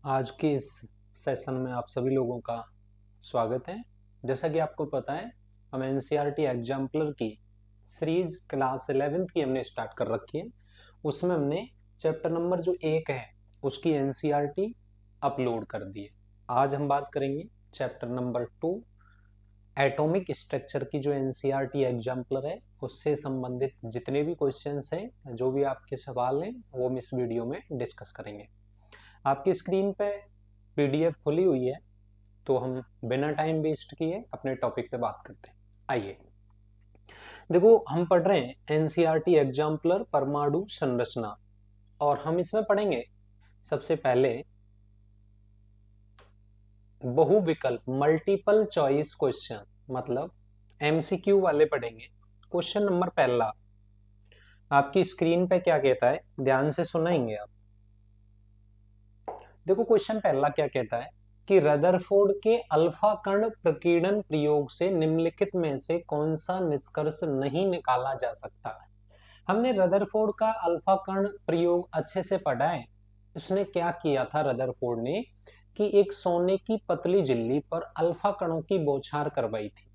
आज के इस सेशन में आप सभी लोगों का स्वागत है। जैसा कि आपको पता है, हम एनसीईआरटी एग्जाम्पलर की सीरीज क्लास 11th की हमने स्टार्ट कर रखी है। उसमें हमने चैप्टर नंबर जो 1 है उसकी एनसीईआरटी अपलोड कर दी है। आज हम बात करेंगे चैप्टर नंबर 2 एटॉमिक स्ट्रक्चर की, जो एनसीईआरटी एग्जाम्पलर है उससे संबंधित जितने भी क्वेश्चंस हैं, जो भी आपके सवाल हैं, वो हम इस वीडियो में डिस्कस करेंगे। आपकी स्क्रीन पे पीडीएफ खुली हुई है, तो हम बिना टाइम वेस्ट किए अपने टॉपिक पे बात करते हैं। आइए, देखो हम पढ़ रहे हैं एनसीईआरटी एग्जाम्पलर परमाणु संरचना, और हम इसमें पढ़ेंगे सबसे पहले बहुविकल्प मल्टीपल चॉइस क्वेश्चन, मतलब एमसीक्यू वाले पढ़ेंगे। क्वेश्चन नंबर पहला आपकी स्क्रीन पे क्या कहता है, ध्यान से सुनेंगे आप। देखो क्वेश्चन पहला क्या कहता है कि रदरफोर्ड के अल्फा कण प्रकीर्णन प्रयोग से निम्नलिखित में से कौन सा निष्कर्ष नहीं निकाला जा सकता। हमने रदरफोर्ड का अल्फा कण प्रयोग अच्छे से पढ़ा है। उसने क्या किया था रदरफोर्ड ने कि एक सोने की पतली झिल्ली पर अल्फा कणों की बौछार करवाई थी।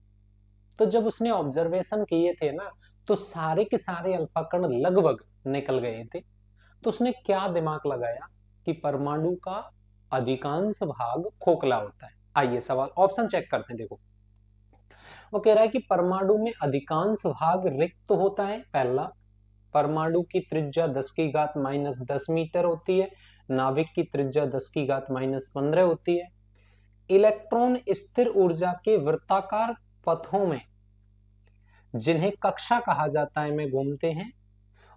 तो जब उसने ऑब्जर्वेशन किए थे ना, तो सारे के सारे अल्फा कण लगभग निकल गए थे। तो उसने क्या दिमाग लगाया कि परमाणु का अधिकांश भाग खोखला होता है। आइए सवाल ऑप्शन चेक करते हैं। देखो वो कह रहा है कि परमाणु में अधिकांश भाग रिक्त होता है। पहला, परमाणु की त्रिज्या 10 की घात -10 मीटर होती है। नाभिक की त्रिज्या 10 की घात -15 होती है। इलेक्ट्रॉन स्थिर ऊर्जा के वृत्ताकार पथों में, जिन्हें कक्षा कहा जाता है, में घूमते हैं,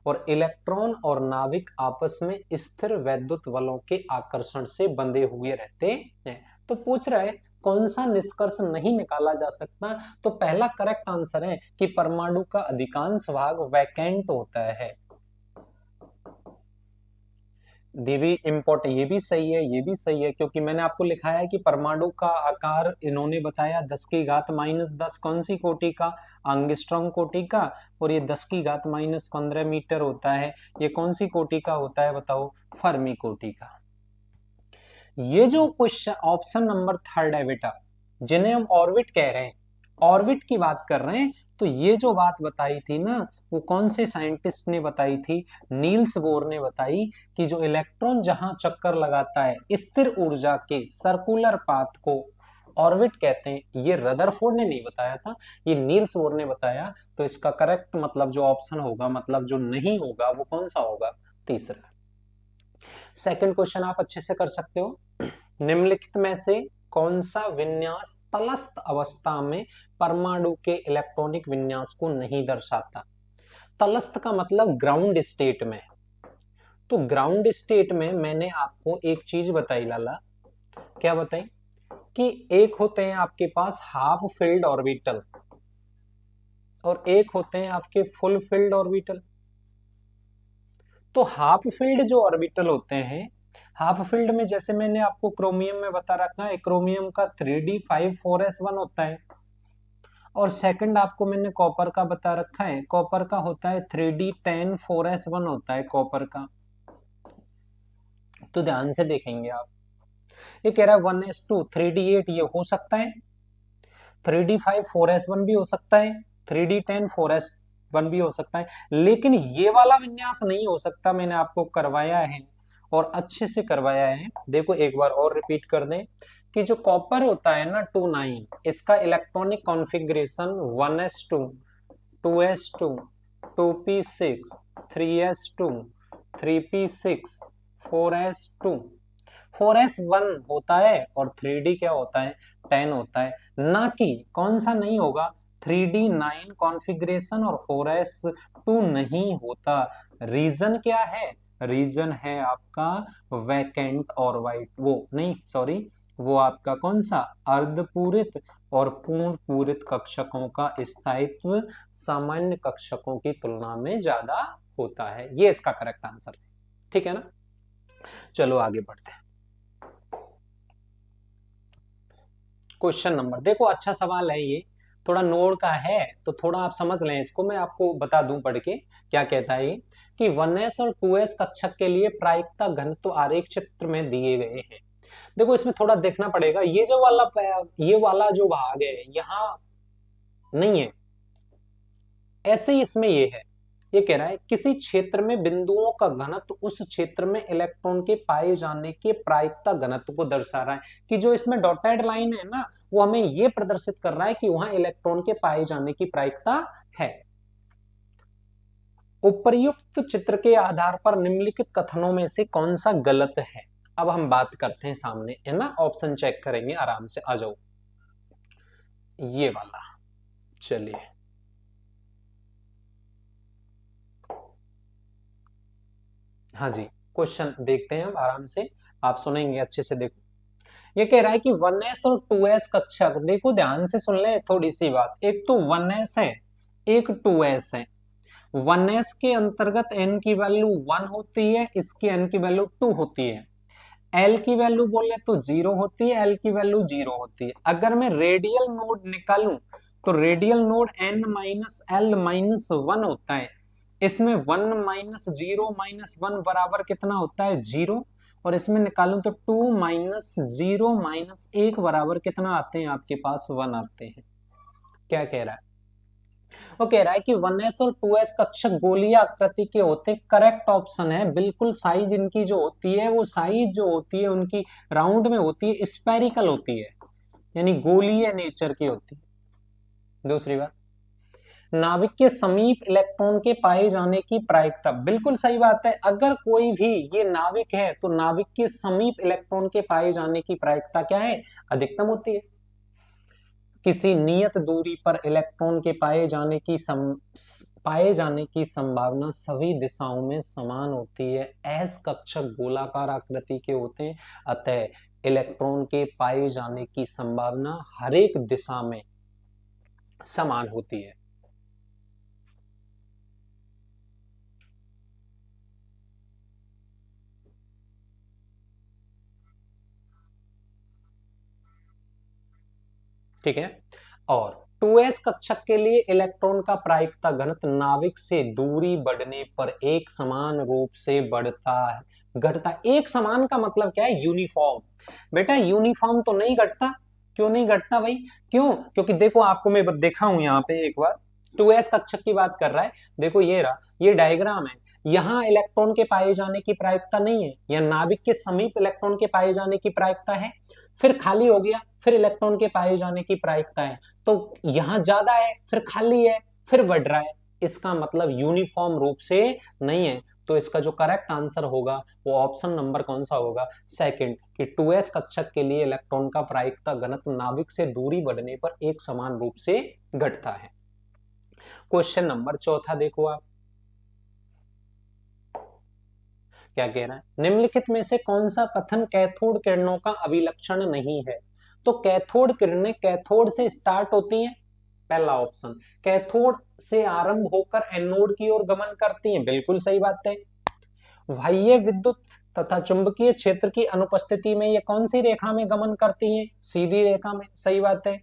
और इलेक्ट्रॉन और नाभिक आपस में स्थिर वैद्युत बलों के आकर्षण से बंधे हुए रहते हैं। तो पूछ रहा है कौन सा निष्कर्ष नहीं निकाला जा सकता। तो पहला करेक्ट आंसर है कि परमाणु का अधिकांश भाग वैकेंट होता है। ये भी इम्पोर्टेंट, ये भी सही है, ये भी सही है, क्योंकि मैंने आपको लिखा है कि परमाणु का आकार इन्होंने बताया 10 की घात -10 कौन सी कोटि का, एंगस्ट्रॉम कोटि का, और ये 10 की घात -15 मीटर होता है। ये कौन सी कोटि का होता है बताओ, फर्मी कोटि का। ये जो क्वेश्चन ऑप्शन नंबर थर्ड है बेटा, जिन्हें हम ऑर्बिट कह रहे हैं, ऑर्बिट की बात कर रहे हैं, तो ये जो बात बताई थी ना, वो कौन से साइंटिस्ट ने बताई थी, नील्स बोर ने बताई कि जो इलेक्ट्रॉन जहां चक्कर लगाता है स्थिर ऊर्जा के सर्कुलर पाथ को ऑर्बिट कहते हैं। ये रदरफोर्ड ने नहीं बताया था, ये नील्स बोर ने बताया। तो इसका करेक्ट मतलब जो ऑप्शन होगा, मतलब जो नहीं होगा, वो कौन सा होगा, तीसरा। सेकंड क्वेश्चन आप अच्छे से कर सकते हो। निम्नलिखित में से कौन सा विन्यास तलस्थ अवस्था में परमाणु के इलेक्ट्रॉनिक विन्यास को नहीं दर्शाता। तलस्थ का मतलब ग्राउंड स्टेट में। तो ग्राउंड स्टेट में मैंने आपको एक चीज बताई लाला, क्या बताई, कि एक होते हैं आपके पास हाफ फिल्ड ऑर्बिटल और एक होते हैं आपके फुल फिल्ड ऑर्बिटल। तो हाफ फील्ड जो ऑर्बिटल होते हैं, हाफ फील्ड में जैसे मैंने आपको क्रोमियम में बता रखा है, क्रोमियम का 3d5 4s1 होता है, और सेकंड आपको मैंने कॉपर का बता रखा है, कॉपर का होता है 3d10 4s1 होता है कॉपर का। तो ध्यान से देखेंगे आप, ये कह रहा है 1s2 3d8, ये हो सकता है, 3d5 4s1 भी हो सकता है, 3d10 4s1 भी हो सकता है, लेकिन ये वाला विन्यास नहीं हो सकता। मैंने आपको करवाया है और अच्छे से करवाया है। देखो एक बार और रिपीट कर दें कि जो कॉपर होता है ना 29, इसका electronic configuration 1s2 2s2 2p6 3s2 3p6 4s2 4s1 होता है, और 3d क्या होता है, 10 होता है। ना कि कौन सा नहीं होगा, 3d9 कॉन्फ़िगरेशन और 4s2 नहीं होता। रीजन क्या है, रीजन है आपका वैकेंट और वाइट, वो नहीं सॉरी, वो आपका कौन सा, अर्धपूरित और पूर्ण पूरित कक्षकों का स्थायित्व सामान्य कक्षकों की तुलना में ज्यादा होता है। ये इसका करेक्ट आंसर है, ठीक है ना। चलो आगे बढ़ते हैं। क्वेश्चन नंबर, देखो अच्छा सवाल है ये, थोड़ा नोड का है, तो थोड़ा आप समझ लें इसको, मैं आपको बता दूं पढ़ के क्या कहता है ये, कि 1s और 2s कक्षक के लिए प्रायिकता घनत्व आरेख चित्र में दिए गए हैं। देखो इसमें थोड़ा देखना पड़ेगा, ये वाला जो भाग है यहाँ नहीं है, ऐसे ही इसमें ये है। ये कह रहा है किसी क्षेत्र में बिंदुओं का घनत्व उस क्षेत्र में इलेक्ट्रॉन के पाए जाने के प्रायिकता घनत्व को दर्शा रहा है, कि जो इसमें डॉटेड लाइन है ना, वो हमें ये प्रदर्शित कर रहा है कि वहां इलेक्ट्रॉन के पाए जाने की प्रायिकता है। उपर्युक्त चित्र के आधार पर निम्नलिखित कथनों में से कौन सा गलत है। अब हम बात करते हैं सामने, है ना, ऑप्शन चेक करेंगे आराम से, आ जाओ ये वाला। चलिए हाँ जी, क्वेश्चन देखते हैं अब आराम से, आप सुनेंगे अच्छे से। देखो ये कह रहा है कि 1s और 2s कक्षक, देखो ध्यान से सुन ले थोड़ी सी बात, एक तो 1s है एक 2s है। 1s के अंतर्गत n की वैल्यू 1 होती है, इसकी n की वैल्यू 2 होती है। l की वैल्यू बोले तो 0 होती है, l की वैल्यू 0 होती है। अगर मैं रेडियल नोड निकालूं तो radial node n minus L minus 1 होता है। इसमें 1 माइनस 0 माइनस 1 बराबर कितना होता है, 0। और इसमें निकालूं तो 2 माइनस 0 माइनस 1 बराबर कितना आते हैं आपके पास, 1 आते हैं। क्या कह रहा है, वो कह रहा है कि 1s और 2s कक्षक गोलीय आकृति के होते हैं। करेक्ट ऑप्शन है बिल्कुल। साइज इनकी जो होती है, वो साइज जो होती है उनकी राउंड में होती है, स्पेरिकल होती है, यानी गोलीय नेचर की होती है। दूसरी बात, नाभिक के समीप इलेक्ट्रॉन के पाए जाने की प्रायिकता, बिल्कुल सही बात है। अगर कोई भी ये नाभिक है तो नाभिक के समीप इलेक्ट्रॉन के पाए जाने की प्रायिकता क्या है, अधिकतम होती है। किसी नियत दूरी पर इलेक्ट्रॉन के पाए जाने की संभावना सभी दिशाओं में समान होती है। एस कक्षक गोलाकार आकृति के होते हैं, अतः इलेक्ट्रॉन के पाए जाने की संभावना हर एक दिशा में समान होती है। ठीक है। और 2s कक्षक के लिए इलेक्ट्रॉन का प्रायिकता घनत्व नाभिक से दूरी बढ़ने पर एक समान रूप से बढ़ता है, घटता। एक समान का मतलब क्या है, यूनिफॉर्म। बेटा यूनिफॉर्म तो नहीं घटता। क्यों नहीं घटता भाई, क्यों, क्योंकि देखो आपको मैं देखा हूं यहाँ पे एक बार, 2s कक्षक की बात कर रहा है। देखो ये रहा, ये डायग्राम है। यहाँ इलेक्ट्रॉन के पाए जाने की प्रायिकता नहीं है, या नाभिक के समीप इलेक्ट्रॉन के पाए जाने की प्रायिकता है। फिर खाली हो गया, फिर इलेक्ट्रॉन के पाए जाने की प्रायिकता है, तो यहां ज्यादा है, फिर खाली है, फिर बढ़ रहा है। इसका मतलब यूनिफॉर्म रूप से नहीं है। तो इसका जो करेक्ट आंसर होगा वो ऑप्शन नंबर कौन सा होगा, सेकंड, कि 2s कक्षक के लिए इलेक्ट्रॉन का प्रायिकता घनत्व नाभिक से दूरी बढ़ने पर एक समान रूप से घटता है। क्वेश्चन नंबर चौथा देखो आप क्या कह रहा है, निम्नलिखित में से कौन सा कथन कैथोड किरणों का अभिलक्षण नहीं है। तो कैथोड किरणें कैथोड से स्टार्ट होती हैं, पहला ऑप्शन। कैथोड से आरंभ होकर एनोड की ओर गमन करती हैं, बिल्कुल सही बात है। बाह्य विद्युत तथा चुंबकीय क्षेत्र की अनुपस्थिति में ये कौन सी रेखा में गमन करती हैं, सीधी रेखा में, सही बात है।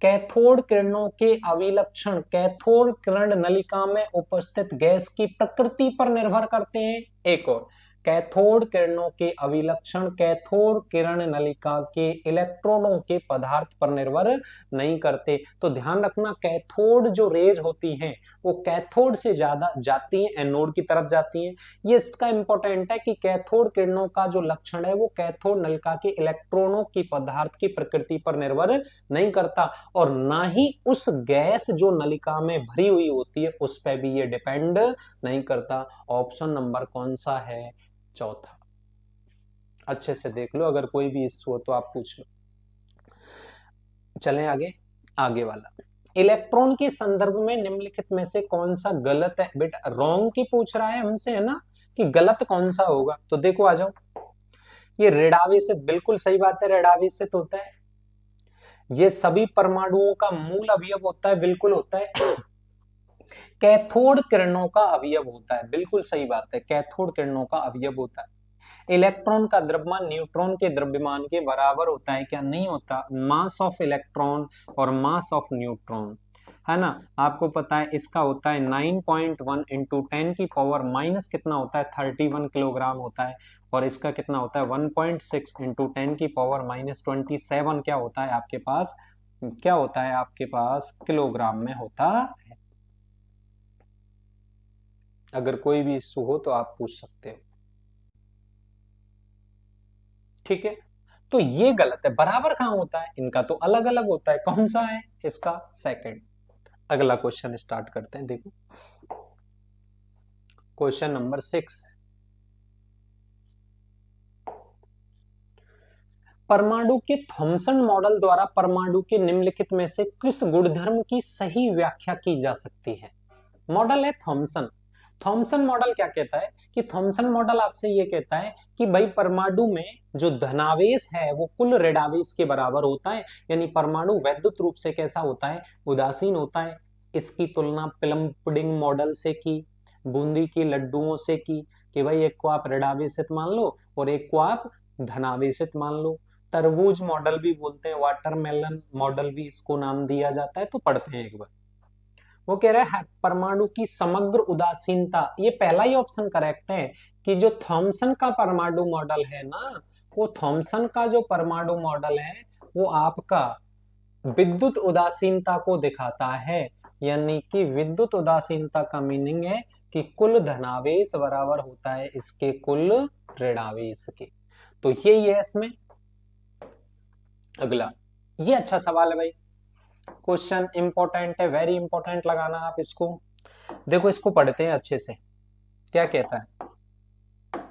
कैथोड किरणों के अभिलक्षण कैथोड किरण नलिका में उपस्थित गैस की प्रकृति पर निर्भर करते हैं। एक और, कैथोड किरणों के अभिलक्षण कैथोड किरण नलिका के इलेक्ट्रॉनों के पदार्थ पर निर्भर नहीं करते। तो ध्यान रखना, कैथोड जो रेज होती हैं वो कैथोड से ज्यादा जाती हैं, एनोड की तरफ जाती हैं। ये इसका इंपॉर्टेंट है कि कैथोड किरणों का जो लक्षण है वो कैथोड नलिका के इलेक्ट्रॉनों की पदार्थ की प्रकृति पर निर्भर नहीं करता, और ना ही उस गैस जो नलिका में भरी हुई होती है उस पर भी ये डिपेंड नहीं करता। ऑप्शन नंबर कौन सा है, चौथा। अच्छे से देख लो, अगर कोई भी इश्यू हो तो आप पूछ लो। चलें आगे, आगे वाला, इलेक्ट्रॉन के संदर्भ में निम्नलिखित में से कौन सा गलत है। बेटा रॉन्ग की पूछ रहा है हमसे, है ना, कि गलत कौन सा होगा। तो देखो आ जाओ, ये ऋणावेशित, बिल्कुल सही बात है, ऋणावेशित होता है। ये सभी परमाणुओं का मूल अवयव होता है, बिल्कुल होता है। कैथोड किरणों का अवयव होता है, बिल्कुल सही बात है, कैथोड किरणों का अवयव होता है। इलेक्ट्रॉन का द्रव्यमान न्यूट्रॉन के द्रव्यमान के बराबर होता है क्या, नहीं होता। मास ऑफ इलेक्ट्रॉन और मास ऑफ न्यूट्रॉन है ना। आपको पता है इसका होता है 9.1 इंटू 10 की पावर माइनस कितना होता है 31 किलोग्राम होता है, और इसका कितना होता है 1.6 इंटू 10 की पावर माइनस 27 क्या होता है आपके पास, क्या होता है आपके पास किलोग्राम में होता है। अगर कोई भी इश्यू हो तो आप पूछ सकते हो, ठीक है। तो ये गलत है, बराबर कहां होता है, इनका तो अलग अलग होता है, कौन सा है इसका सेकंड। अगला क्वेश्चन स्टार्ट करते हैं, देखो क्वेश्चन नंबर 6। परमाणु के थॉमसन मॉडल द्वारा परमाणु के निम्नलिखित में से किस गुणधर्म की सही व्याख्या की जा सकती है। मॉडल है थॉमसन। थॉमसन मॉडल क्या कहता है कि थॉमसन मॉडल आपसे ये कहता है कि भाई परमाणु में जो धनावेश है वो कुल ऋणावेश के बराबर होता है, यानी परमाणु वैद्युत रूप से कैसा होता है, उदासीन होता है। इसकी तुलना प्लम पुडिंग मॉडल से की, बूंदी की लड्डुओं से की, कि भाई एक को आप ऋणावेशित मान लो और एक को आप धनावेशित मान लो। तरबूज मॉडल भी बोलते हैं, वाटरमेलन मॉडल भी इसको नाम दिया जाता है, तो पढ़ते हैं एक बार। वो कह रहा है परमाणु की समग्र उदासीनता, ये पहला ही ऑप्शन करेक्ट है कि जो थॉमसन का परमाणु मॉडल है ना, वो थॉमसन का जो परमाणु मॉडल है वो आपका विद्युत उदासीनता को दिखाता है, यानी कि विद्युत उदासीनता का मीनिंग है कि कुल धनावेश बराबर होता है इसके कुल ऋणावेश के। तो यही है इसमें। अगला, ये अच्छा सवाल है भाई, क्वेश्चन इंपॉर्टेंट है, वेरी इंपॉर्टेंट लगाना आप इसको। देखो इसको पढ़ते हैं अच्छे से, क्या कहता है।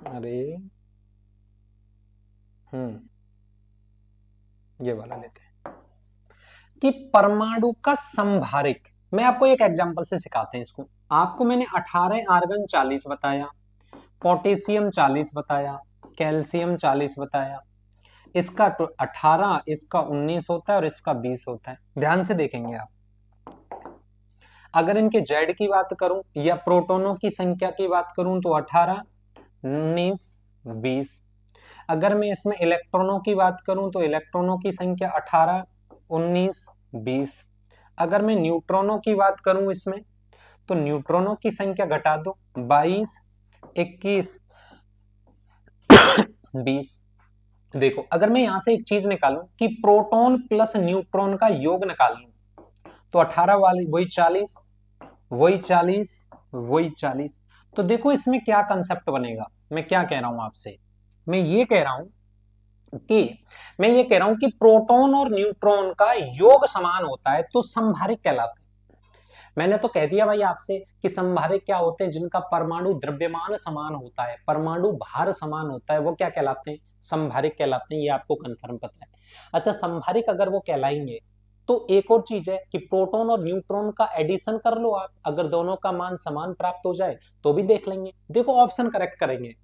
अरे ये वाला लेते हैं कि परमाणु का संभारिक, मैं आपको एक एग्जांपल से सिखाते हैं इसको। आपको मैंने 18 आर्गन 40 बताया, पोटेशियम 40 बताया, कैल्शियम 40 बताया, इसका 18, इसका 19 होता है और इसका 20 होता है। ध्यान से देखेंगे आप, अगर इनके जेड की बात करूं या प्रोटॉनों की संख्या की बात करूं तो 18, 19, 20। अगर मैं इसमें इलेक्ट्रॉनों की बात करूं तो इलेक्ट्रॉनों की संख्या 18, 19, 20। अगर मैं न्यूट्रॉनों की बात करूं इसमें, तो न्यूट्रॉनों की संख्या घटा दो, 22, 21, 20। देखो अगर मैं यहां से एक चीज निकालूं कि प्रोटॉन प्लस न्यूट्रॉन का योग निकाल लूं, तो 18 वाली वही 40, वही 40, वही 40। तो देखो इसमें क्या कंसेप्ट बनेगा, मैं क्या कह रहा हूं आपसे, मैं ये कह रहा हूं कि मैं ये कह रहा हूं कि प्रोटॉन और न्यूट्रॉन का योग समान होता है तो संभारिक कहलाते हैं। मैंने तो कह दिया भाई आपसे कि संभारिक क्या होते हैं, जिनका परमाणु द्रव्यमान समान होता है, परमाणु भार समान होता है, वो क्या कहलाते हैं, संभारिक कहलाते हैं। ये आपको कंफर्म पता है। अच्छा, संभारिक अगर वो कहलाएंगे तो एक और चीज है कि प्रोटॉन और न्यूट्रॉन का एडिशन कर लो आप, अगर दोनों का मान समान प्राप्त हो जाए तो भी देख लेंगे। देखो ऑप्शन करेक्ट करेंगे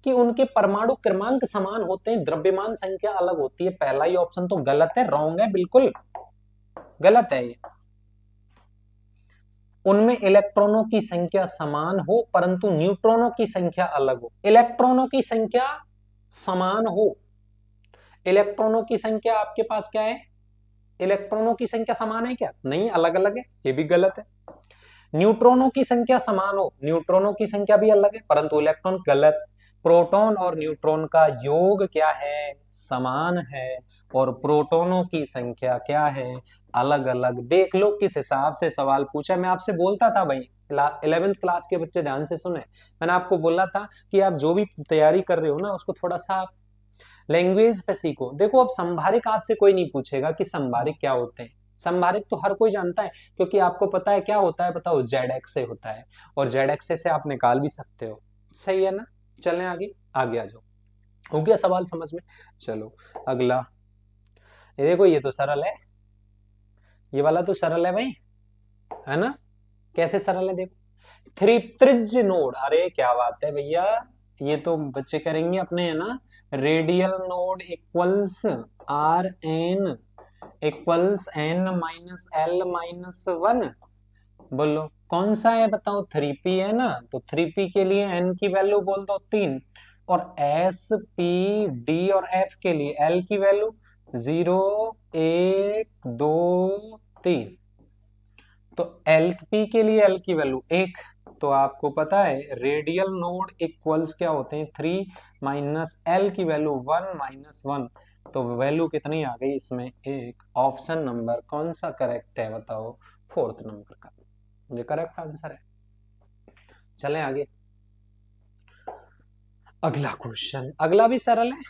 कि उनके परमाणु क्रमांक समान होते हैं, द्रव्यमान संख्या अलग होती है। पहला ही ऑप्शन तो गलत है, रॉन्ग है, बिल्कुल गलत है ये। उनमें इलेक्ट्रॉनों की संख्या समान हो परंतु न्यूट्रॉनों की संख्या अलग हो। इलेक्ट्रॉनों की संख्या समान हो, इलेक्ट्रॉनों की संख्या आपके पास क्या है, इलेक्ट्रॉनों की संख्या समान है क्या, नहीं, अलग अलग है, ये भी गलत है। न्यूट्रॉनों की संख्या समान हो, न्यूट्रॉनों की संख्या भी अलग है परंतु इलेक्ट्रॉन, गलत। प्रोटॉन और न्यूट्रॉन का योग क्या है, समान है, और प्रोटॉनों की संख्या क्या है, अलग अलग। देख लो किस हिसाब से सवाल पूछा। मैं आपसे बोलता था भाई, 11वीं क्लास के बच्चे ध्यान से सुने, मैंने आपको बोला था कि आप जो भी तैयारी कर रहे हो ना उसको थोड़ा सा लैंग्वेज पे सीखो। देखो अब संभारिक आपसे कोई नहीं पूछेगा कि संभारिक क्या होते हैं, संभारिक तो हर कोई जानता है, क्योंकि आपको पता है क्या होता है, बताओ, जेड एक्स से होता है, और जेड एक्स से आप निकाल भी सकते हो, सही है ना। चलें आगे, आगे आ जाओ। हो गया सवाल समझ में। चलो अगला, ये देखो ये तो सरल है, ये वाला तो सरल है भाई, है ना। कैसे सरल है, देखो थ्री त्रिज्य नोड, अरे क्या बात है भैया, ये तो बच्चे करेंगे अपने, है ना। Radial node equals R N equals N minus L minus one. बोलो कौन सा है, बताओ, 3p है ना, तो 3p के लिए n की वैल्यू बोल दो 3, और एस पी डी और एफ के लिए l की वैल्यू 0, 1, 2, 3। तो एलपी के लिए एल की वैल्यू 1, तो आपको पता है रेडियल नोड इक्वल्स क्या होते हैं 3 माइनस एल की वैल्यू 1 माइनस 1, तो वैल्यू कितनी आ गई इसमें 1। ऑप्शन नंबर कौन सा करेक्ट है बताओ, फोर्थ नंबर का, ये करेक्ट आंसर है। चलें आगे, अगला क्वेश्चन, अगला भी सरल है,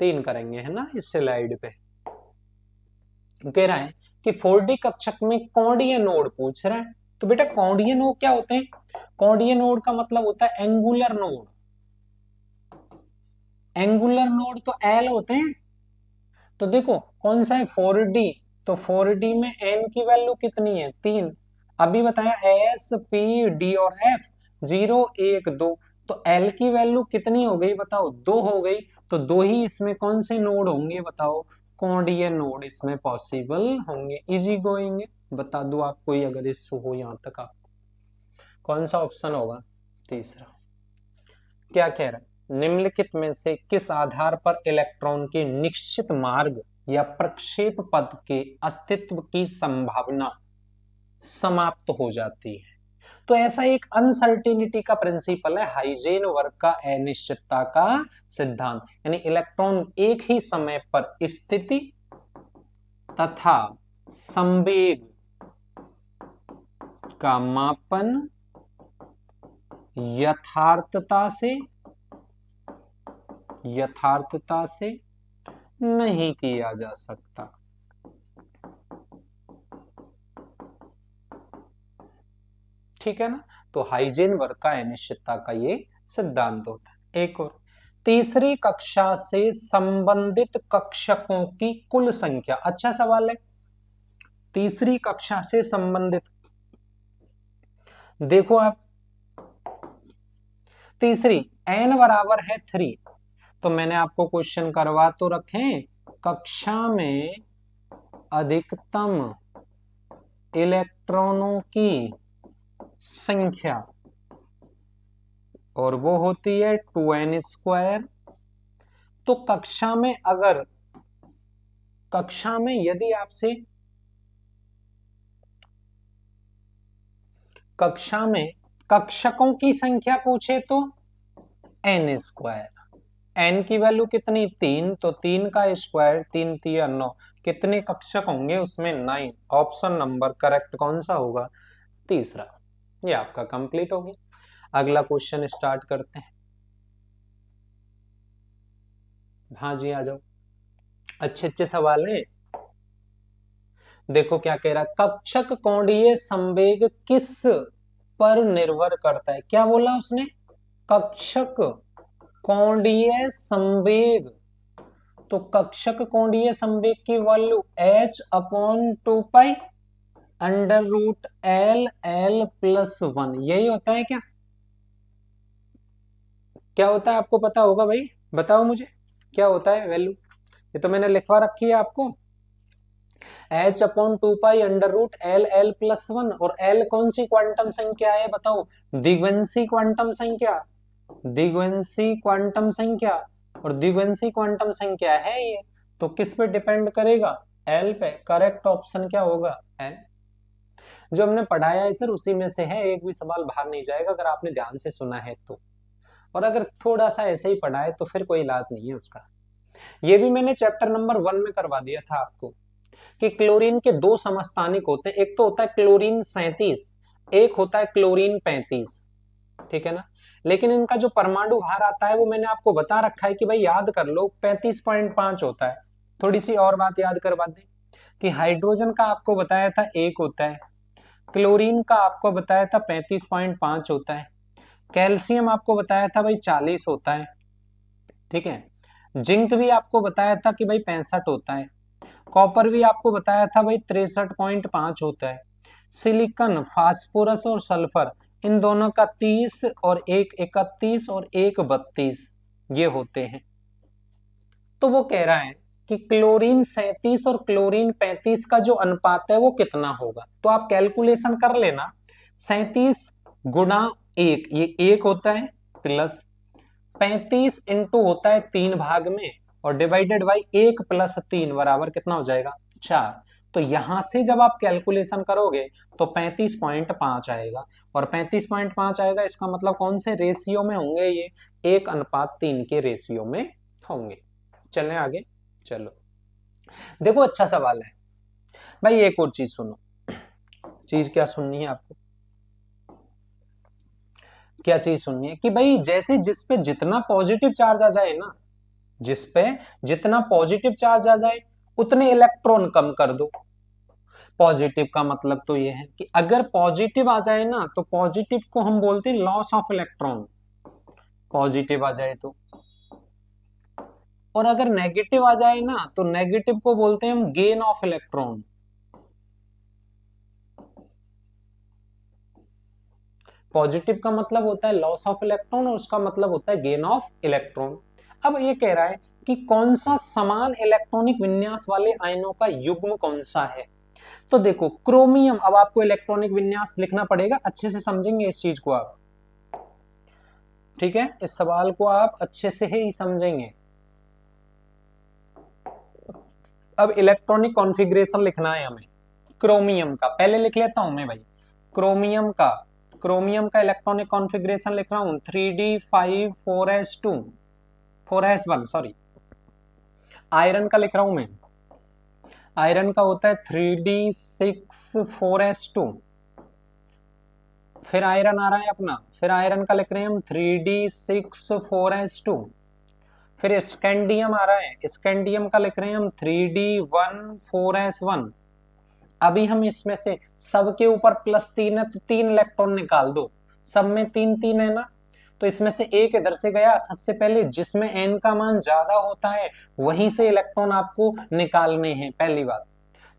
3 करेंगे है ना इस स्लाइड पे। कह रहा है कि 4D कक्षक में कोणीय नोड पूछ रहा है, तो बेटा कोणीय नोड क्या होते हैं, कोणीय नोड का मतलब होता है एंगुलर नोड, एंगुलर नोड तो एल होते हैं। तो देखो कौन सा है 4D, तो 4D में n की वैल्यू कितनी है 3, अभी बताया एस पी डी और एफ 0 1 2, तो L की वैल्यू कितनी हो गई बताओ 2 हो गई, तो 2 ही इसमें कौन से नोड होंगे बताओ, कोणीय नोड इसमें पॉसिबल होंगे। इजी गोइंग, बता दो आप कोई अगर इश्यू हो यहां तक आप, कौन सा ऑप्शन होगा तीसरा। क्या कह रहा है, निम्नलिखित में से किस आधार पर इलेक्ट्रॉन के निश्चित मार्ग या प्रक्षेप पथ के अस्तित्व की संभावना समाप्त हो जाती है। तो ऐसा एक अनसर्टेनिटी का प्रिंसिपल है, हाइजेनबर्ग का अनिश्चितता का सिद्धांत, यानी इलेक्ट्रॉन एक ही समय पर स्थिति तथा संवेग का मापन यथार्थता से नहीं किया जा सकता। ठीक है ना, तो हाइजेनबर्ग का अनिश्चितता का ये सिद्धांत होता है। एक और, तीसरी कक्षा से संबंधित कक्षकों की कुल संख्या, अच्छा सवाल है, तीसरी कक्षा से संबंधित, देखो आप तीसरी n बराबर है 3, तो मैंने आपको क्वेश्चन करवा तो रखे, कक्षा में अधिकतम इलेक्ट्रॉनों की संख्या, और वो होती है 2n²। तो कक्षा में यदि आपसे कक्षा में कक्षकों की संख्या पूछे तो n², n की वैल्यू कितनी 3, तो 3 का स्क्वायर 3 3 9, कितने कक्षक होंगे उसमें 9, ऑप्शन नंबर करेक्ट कौन सा होगा तीसरा। ये आपका कंप्लीट हो गया। अगला क्वेश्चन स्टार्ट करते हैं। हाँ जी आ जाओ, अच्छे अच्छे सवाल हैं। देखो क्या कह रहा है, कक्षक कोणीय संवेग किस पर निर्भर करता है, क्या बोला उसने, कक्षक कोणीय संवेग, तो कक्षक कोणीय संवेग की वैल्यू h/2 √L+1, यही होता है क्या, क्या होता है आपको पता होगा भाई, बताओ मुझे क्या होता है वैल्यू, ये तो मैंने लिखवा रखी है आपको, h/2 √L+1, और L कौन सी क्वांटम संख्या है बताओ, द्विगुणसी क्वांटम संख्या, द्विगुणसी क्वांटम संख्या, और द्विगुणसी क्वांटम संख्या है ये, तो किस पे डिपेंड करेगा, L पे। करेक्ट ऑप्शन क्या होगा L। जो हमने पढ़ाया है सर उसी में से है, एक भी सवाल बाहर नहीं जाएगा अगर आपने ध्यान से सुना है तो, और अगर थोड़ा सा ऐसे ही पढ़ा है तो फिर कोई इलाज नहीं है उसका। ये भी मैंने चैप्टर नंबर 1 में करवा दिया था आपको, कि क्लोरीन के 2 समस्थानिक होते हैं, एक तो होता है क्लोरीन 37, एक होता है क्लोरीन 35, ठीक है ना, लेकिन इनका जो परमाणु भार आता है वो मैंने आपको बता रखा है कि भाई याद कर लो 35.5 होता है। थोड़ी सी और बात याद करवा दें कि हाइड्रोजन का आपको बताया था 1 होता है, क्लोरीन का आपको बताया था 35.5 होता है, कैल्शियम आपको बताया था भाई 40 होता है, ठीक है, जिंक भी आपको बताया था कि भाई 65 होता है, कॉपर भी आपको बताया था भाई 63.5 होता है, सिलिकॉन फास्फोरस और सल्फर इन दोनों का 30 और एक 31 और एक 32 ये होते हैं। तो वो कह रहा है कि क्लोरीन 37 और क्लोरीन 35 का जो अनुपात है वो कितना होगा, तो आप कैलकुलेशन कर लेना, 37 गुणा 1 ये 1 होता है, प्लस 35 इंटू होता है 3 भाग में, और डिवाइडेड बाई 1 + 3 बराबर कितना हो जाएगा 4। तो यहां से जब आप कैलकुलेशन करोगे तो 35.5 आएगा, और 35.5 आएगा, इसका मतलब कौन से रेशियो में होंगे ये? 1:3 के रेशियो में होंगे। चलें आगे, चलो देखो अच्छा सवाल है भाई। एक और चीज सुनो, चीज क्या सुननी है आपको? क्या चीज सुननी है कि भाई जैसे जिस पे जितना पॉजिटिव चार्ज आ जाए ना, जिस पे जितना पॉजिटिव चार्ज आ जाए उतने इलेक्ट्रॉन कम कर दो। पॉजिटिव का मतलब तो ये है कि अगर पॉजिटिव आ जाए ना तो पॉजिटिव को हम बोलते हैं लॉस ऑफ इलेक्ट्रॉन, पॉजिटिव आ जाए तो। और अगर नेगेटिव आ जाए ना तो नेगेटिव को बोलते हैं हम गेन ऑफ इलेक्ट्रॉन। पॉजिटिव का मतलब होता है लॉस ऑफ इलेक्ट्रॉन और उसका मतलब होता है गेन ऑफ इलेक्ट्रॉन। अब ये कह रहा है कि कौन सा समान इलेक्ट्रॉनिक विन्यास वाले आयनों का युग्म कौन सा है। तो देखो क्रोमियम, अब आपको इलेक्ट्रॉनिक विन्यास लिखना पड़ेगा, अच्छे से समझेंगे इस चीज को आप, ठीक है, इस सवाल को आप अच्छे से ही समझेंगे। अब इलेक्ट्रॉनिक कॉन्फ़िगरेशन लिखना है हमें क्रोमियम का, पहले लिख लेता हूं मैं भाई। क्रोमियम का इलेक्ट्रॉनिक कॉन्फ़िगरेशन लिख रहा हूं 3d5 4s2 4s1 sorry. Iron का लिख रहा हूं मैं, आयरन का होता है 3d6 4s2। फिर आयरन आ रहा है अपना, फिर आयरन का लिख रहे हैं हम 3d6 4s2। फिर स्कैंडियम आ रहा है, स्कैंडियम का लिख रहे हैं हम 3d1 4s1। अभी हम इसमें से सबके ऊपर +3 है तो 3 इलेक्ट्रॉन निकाल दो, सब में 3 3 है ना, तो इसमें से एक इधर से गया। सबसे पहले जिसमें n का मान ज्यादा होता है वहीं से इलेक्ट्रॉन आपको निकालने हैं, पहली बात।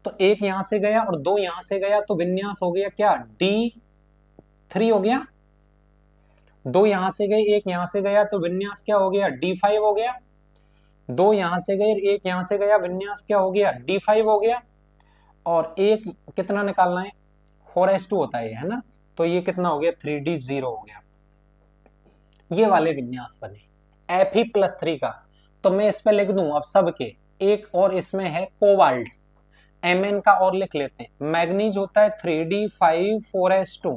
तो एक यहां से गया और 2 यहां से गया, तो विन्यास हो गया क्या? D3 हो गया। 2 यहां से गए, एक यहां से गया, तो विन्यास क्या हो गया? D5 हो गया। 2 यहां से गए, एक यहां से गया, विन्यास क्या हो गया? D5 हो गया। और एक कितना निकालना है? 4s2 होता है ना, तो ये कितना हो गया? 3d0 हो गया। ये वाले विन्यास बने Fe+3 का। तो मैं इस पे लिख दूं अब सबके। एक और इसमें है कोबाल्ट, Mn का और लिख लेते हैं। मैग्नीज होता है 3d5 4s2।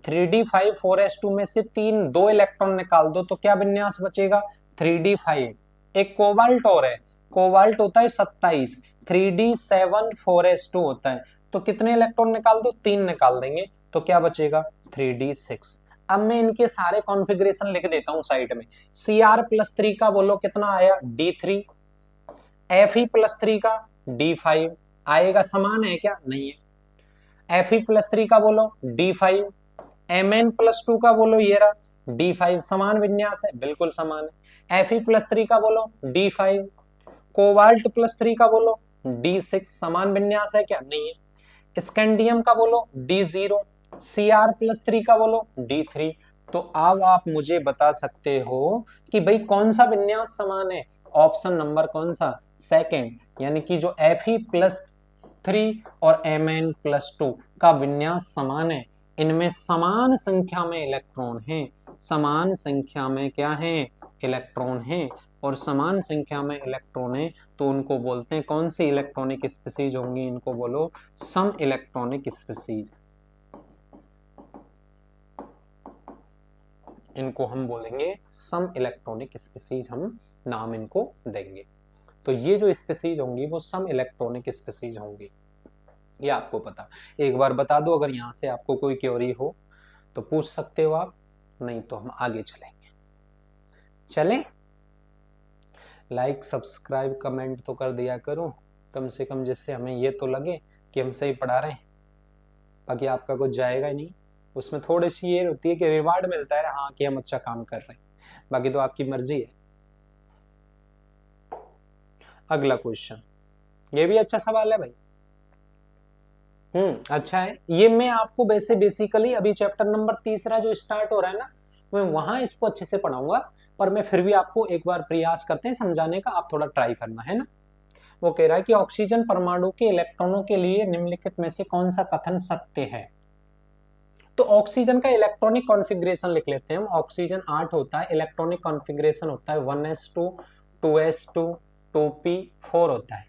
3d5 4s2 में से 2 इलेक्ट्रॉन निकाल दो तो क्या विन्यास बचेगा? 3d5। एक कोबाल्ट और है, कोबाल्ट होता है 27, 3d7 4s2 होता है। तो कितने इलेक्ट्रॉन निकाल दो? 3 निकाल देंगे, तो क्या बचेगा? 3d6। अब मैं इनके सारे कॉन्फ़िगरेशन लिख देता हूं साइड में। Cr+3 का बोलो कितना आया? D3। Fe+3 का D5 आएगा, समान है क्या? नहीं है। Fe+3 का बोलो D5। Mn+2 का बोलो ये रहा D5, समान विन्यास है, बिल्कुल समान है। Fe+3 का बोलो D5। कोबाल्ट+3 का बोलो D6, समान विन्यास है क्या? नहीं है। स्कैंडियम का बोलो D0। Cr+3 का बोलो D3। तो अब आप मुझे बता सकते हो कि भाई कौन सा विन्यास समान है? ऑप्शन नंबर कौन सा? सेकंड, यानी कि जो Fe+3 और Mn+2 का विन्यास समान है। इनमें समान संख्या में इलेक्ट्रॉन हैं, समान संख्या में क्या है? इलेक्ट्रॉन हैं। और समान संख्या में इलेक्ट्रॉन है तो उनको बोलते हैं कौन सी इलेक्ट्रॉनिक स्पीसीज होंगी? इनको बोलो सम इलेक्ट्रॉनिक स्पीसीज। इनको हम बोलेंगे सम इलेक्ट्रॉनिक स्पीसीज, हम नाम इनको देंगे। तो ये जो स्पीसीज होंगी वो सम इलेक्ट्रॉनिक स्पीसीज होंगी, ये आपको पता। एक बार बता दो, अगर यहाँ से आपको कोई क्वेरी हो तो पूछ सकते हो आप, नहीं तो हम आगे चलेंगे। चलें, लाइक सब्सक्राइब कमेंट तो कर दिया करो कम से कम, जिससे हमें ये तो लगे कि हम सही पढ़ा रहे हैं। बाकी आपका कुछ जाएगा ही नहीं, उसमें थोड़ी सी ये होती है कि रिवार्ड मिलता है, हाँ कि हम अच्छा काम कर रहे हैं, बाकी तो आपकी मर्जी है। अगला क्वेश्चन, ये भी अच्छा सवाल है भाई। अच्छा है। ये मैं आपको वैसे बेसिकली अभी चैप्टर नंबर 3 जो स्टार्ट हो रहा है ना, मैं वहां इसको अच्छे से पढ़ाऊंगा, पर मैं फिर भी आपको एक बार प्रयास करते हैं समझाने का, आप थोड़ा ट्राई करना है ना। वो कह रहा है कि ऑक्सीजन परमाणु के इलेक्ट्रॉनों के लिए निम्नलिखित में से कौन सा कथन सत्य है? तो ऑक्सीजन का इलेक्ट्रॉनिक कॉन्फ़िगरेशन लिख लेते हैं हम। ऑक्सीजन 8 होता है, इलेक्ट्रॉनिक कॉन्फ़िगरेशन होता है 1s2 2s2 2p4 होता है।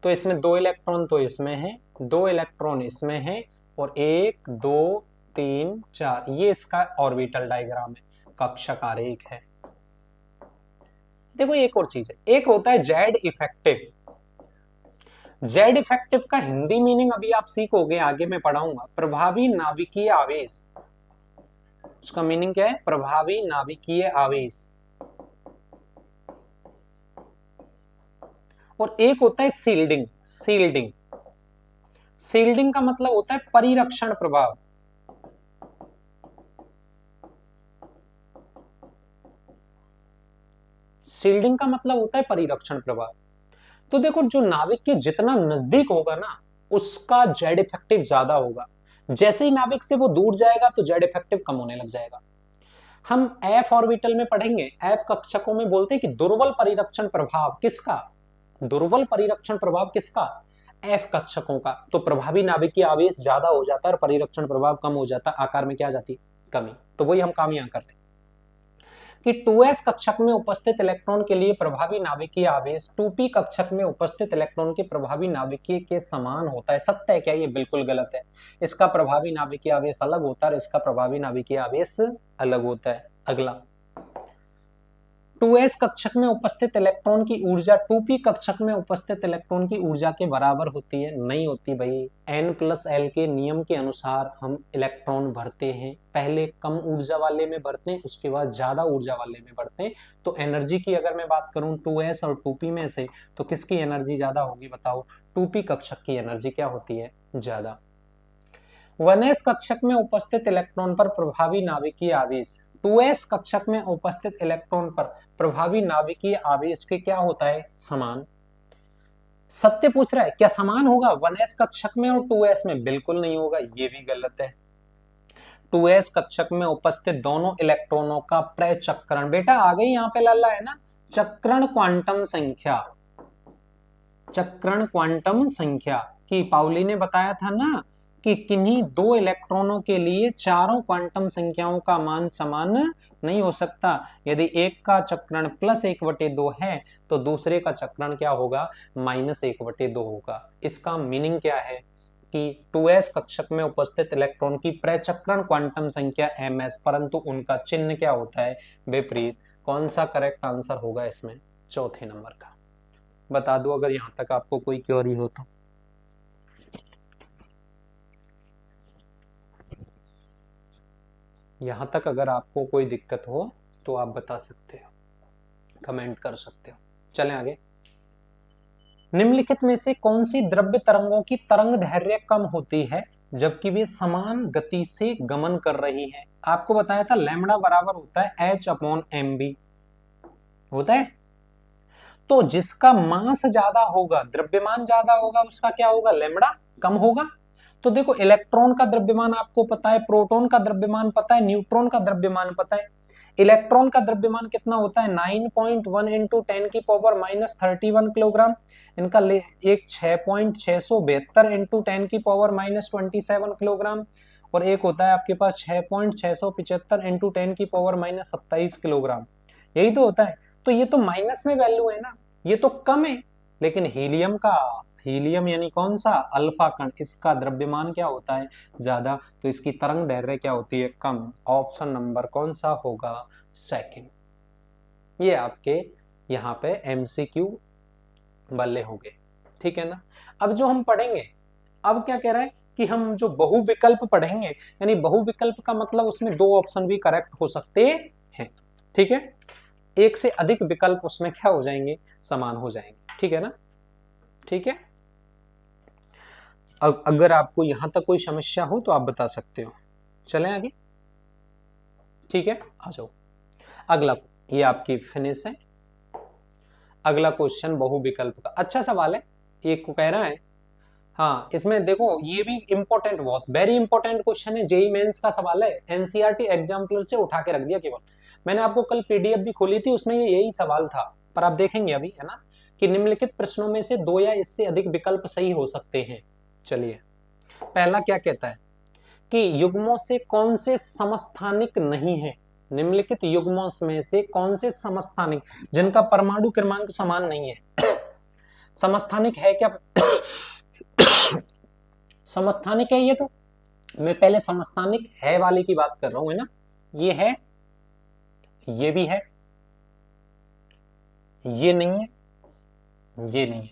तो इसमें 2 इलेक्ट्रॉन तो इसमें है, 2 इलेक्ट्रॉन इसमें है, और 1 2 3 4, ये इसका ऑर्बिटल डायग्राम है, कक्षक आरेख है। देखो एक और चीज है, एक होता है जेड इफेक्टिव। जेड इफेक्टिव का हिंदी मीनिंग अभी आप सीखोगे, आगे मैं पढ़ाऊंगा। प्रभावी नाभिकीय आवेश, उसका मीनिंग क्या है? प्रभावी नाभिकीय आवेश। और एक होता है सील्डिंग। सील्डिंग, सील्डिंग का मतलब होता है परिरक्षण प्रभाव। सील्डिंग का मतलब होता है परिरक्षण प्रभाव। तो देखो जो नाभिक के जितना नजदीक होगा ना, उसका जेड इफेक्टिव ज्यादा होगा। जैसे ही नाभिक से वो दूर जाएगा तो जेड इफेक्टिव कम होने लग जाएगा। हम एफ ऑर्बिटल में पढ़ेंगे, एफ कक्षकों में बोलते हैं कि दुर्बल परिरक्षण प्रभाव किसका? दुर्बल परिरक्षण प्रभाव किसका? एफ कक्षकों का। तो प्रभावी नाभिकीय आवेश ज्यादा हो जाता है और परिरक्षण प्रभाव कम हो जाता है, आकार में क्या आ जाती? कमी। तो वही हम काम यहां कर रहे हैं कि 2s कक्षक में उपस्थित इलेक्ट्रॉन के लिए प्रभावी नाभिकीय आवेश 2p कक्षक में उपस्थित इलेक्ट्रॉन के प्रभावी नाभिकीय के समान होता है। सत्य है क्या? ये बिल्कुल गलत है। इसका प्रभावी नाभिकीय आवेश अलग होता है और इसका प्रभावी नाभिकीय आवेश अलग होता है। अगला, 2s कक्षक में उपस्थित इलेक्ट्रॉन की ऊर्जा 2p कक्षक में उपस्थित इलेक्ट्रॉन की ऊर्जा के बराबर होती है? नहीं होती भाई। n+l के नियम के अनुसार हम इलेक्ट्रॉन भरते हैं, पहले कम ऊर्जा वाले में भरते हैं, उसके बाद ज्यादा ऊर्जा वाले में भरते हैं। तो एनर्जी की अगर मैं बात करूं 2s और 2p में से, तो किसकी एनर्जी ज्यादा होगी बताओ? 2p कक्षक की एनर्जी क्या होती है? ज्यादा। 1s कक्षक में उपस्थित इलेक्ट्रॉन पर प्रभावी नाभिकीय आवेश 2s कक्षक में उपस्थित इलेक्ट्रॉन पर प्रभावी नाभिकीय आवेश के क्या होता है? समान। सत्य पूछ रहा है, क्या समान होगा 1s कक्षक में और 2s में? बिल्कुल नहीं होगा, ये भी गलत है। 2s कक्षक में उपस्थित दोनों इलेक्ट्रॉनों का प्रचक्रण, बेटा आ गई यहाँ पे लाला है ना, चक्रण क्वांटम संख्या। चक्रण क्वांटम संख्या की पाउली ने बताया था ना कि किन्हीं दो इलेक्ट्रॉनों के लिए चारों क्वांटम संख्याओं का मान समान नहीं हो सकता। यदि एक का चक्रण +1/2 है तो दूसरे का चक्रण क्या होगा? -1/2 होगा। इसका मीनिंग क्या है कि 2s कक्षक में उपस्थित इलेक्ट्रॉन की प्रचक्रण क्वांटम संख्या ms, परंतु उनका चिन्ह क्या होता है? विपरीत। कौन सा करेक्ट आंसर होगा इसमें? चौथे नंबर का। बता दो अगर यहां तक आपको कोई क्वेरी हो तो। यहां तक अगर आपको कोई दिक्कत हो तो आप बता सकते हो, कमेंट कर सकते हो। चलें आगे। निम्नलिखित में से कौन सी द्रव्य तरंगों की तरंग दैर्घ्य कम होती है जबकि वे समान गति से गमन कर रही है? आपको बताया था लैम्बडा बराबर होता है h/mv होता है। तो जिसका मास ज्यादा होगा, द्रव्यमान ज्यादा होगा, उसका क्या होगा? लैम्बडा कम होगा। तो देखो इलेक्ट्रॉन का द्रव्यमान आपको पता है, प्रोटॉन का द्रव्यमान पता है, न्यूट्रॉन का द्रव्यमान पता है। इलेक्ट्रॉन का द्रव्यमान कितना होता है? 9.1 इंटू 10⁻31 किलोग्राम। इनका एक 6.672 इंटू 10⁻27 किलोग्राम, और एक होता है आपके पास 6.675 इंटू 10⁻27 किलोग्राम। यही तो होता है। तो ये तो माइनस में वैल्यू है ना, ये तो कम है। लेकिन हीलियम का, हीलियम यानी कौन सा? अल्फा कण, इसका द्रव्यमान क्या होता है? ज्यादा। तो इसकी तरंग दैर्घ्य क्या होती है? कम। ऑप्शन नंबर कौन सा होगा? सेकंड। ये आपके यहाँ पे एमसीक्यू वाले हो गए, ठीक है ना। अब जो हम पढ़ेंगे, अब क्या कह रहा है कि हम जो बहुविकल्प पढ़ेंगे, यानी बहुविकल्प का मतलब उसमें दो ऑप्शन भी करेक्ट हो सकते हैं, ठीक है। एक से अधिक विकल्प उसमें क्या हो जाएंगे? समान हो जाएंगे, ठीक है ना। ठीक है, अगर आपको यहां तक कोई समस्या हो तो आप बता सकते हो। चलें आगे, ठीक है, आ जाओ। अगला, ये आपकी फिनिश है। अगला क्वेश्चन बहुविकल्प का, अच्छा सवाल है। एक को कह रहा है, हाँ इसमें देखो ये भी इंपॉर्टेंट, बहुत वेरी इंपॉर्टेंट क्वेश्चन है, जेई मेंस का सवाल है, एनसीईआरटी एग्जाम्पल से उठा के रख दिया केवल। मैंने आपको कल पीडीएफ भी खोली थी, उसमें यही सवाल था, पर आप देखेंगे अभी, है ना, कि निम्नलिखित प्रश्नों में से दो या इससे अधिक विकल्प सही हो सकते हैं। चलिए, पहला क्या कहता है कि युग्मों से कौन से समस्थानिक नहीं है? निम्नलिखित युग्मों में से कौन से समस्थानिक, जिनका परमाणु क्रमांक समान नहीं है? समस्थानिक है क्या? समस्थानिक है ये, तो मैं पहले समस्थानिक है वाले की बात कर रहा हूं, है ना। ये है, ये भी है, ये नहीं है, ये नहीं है।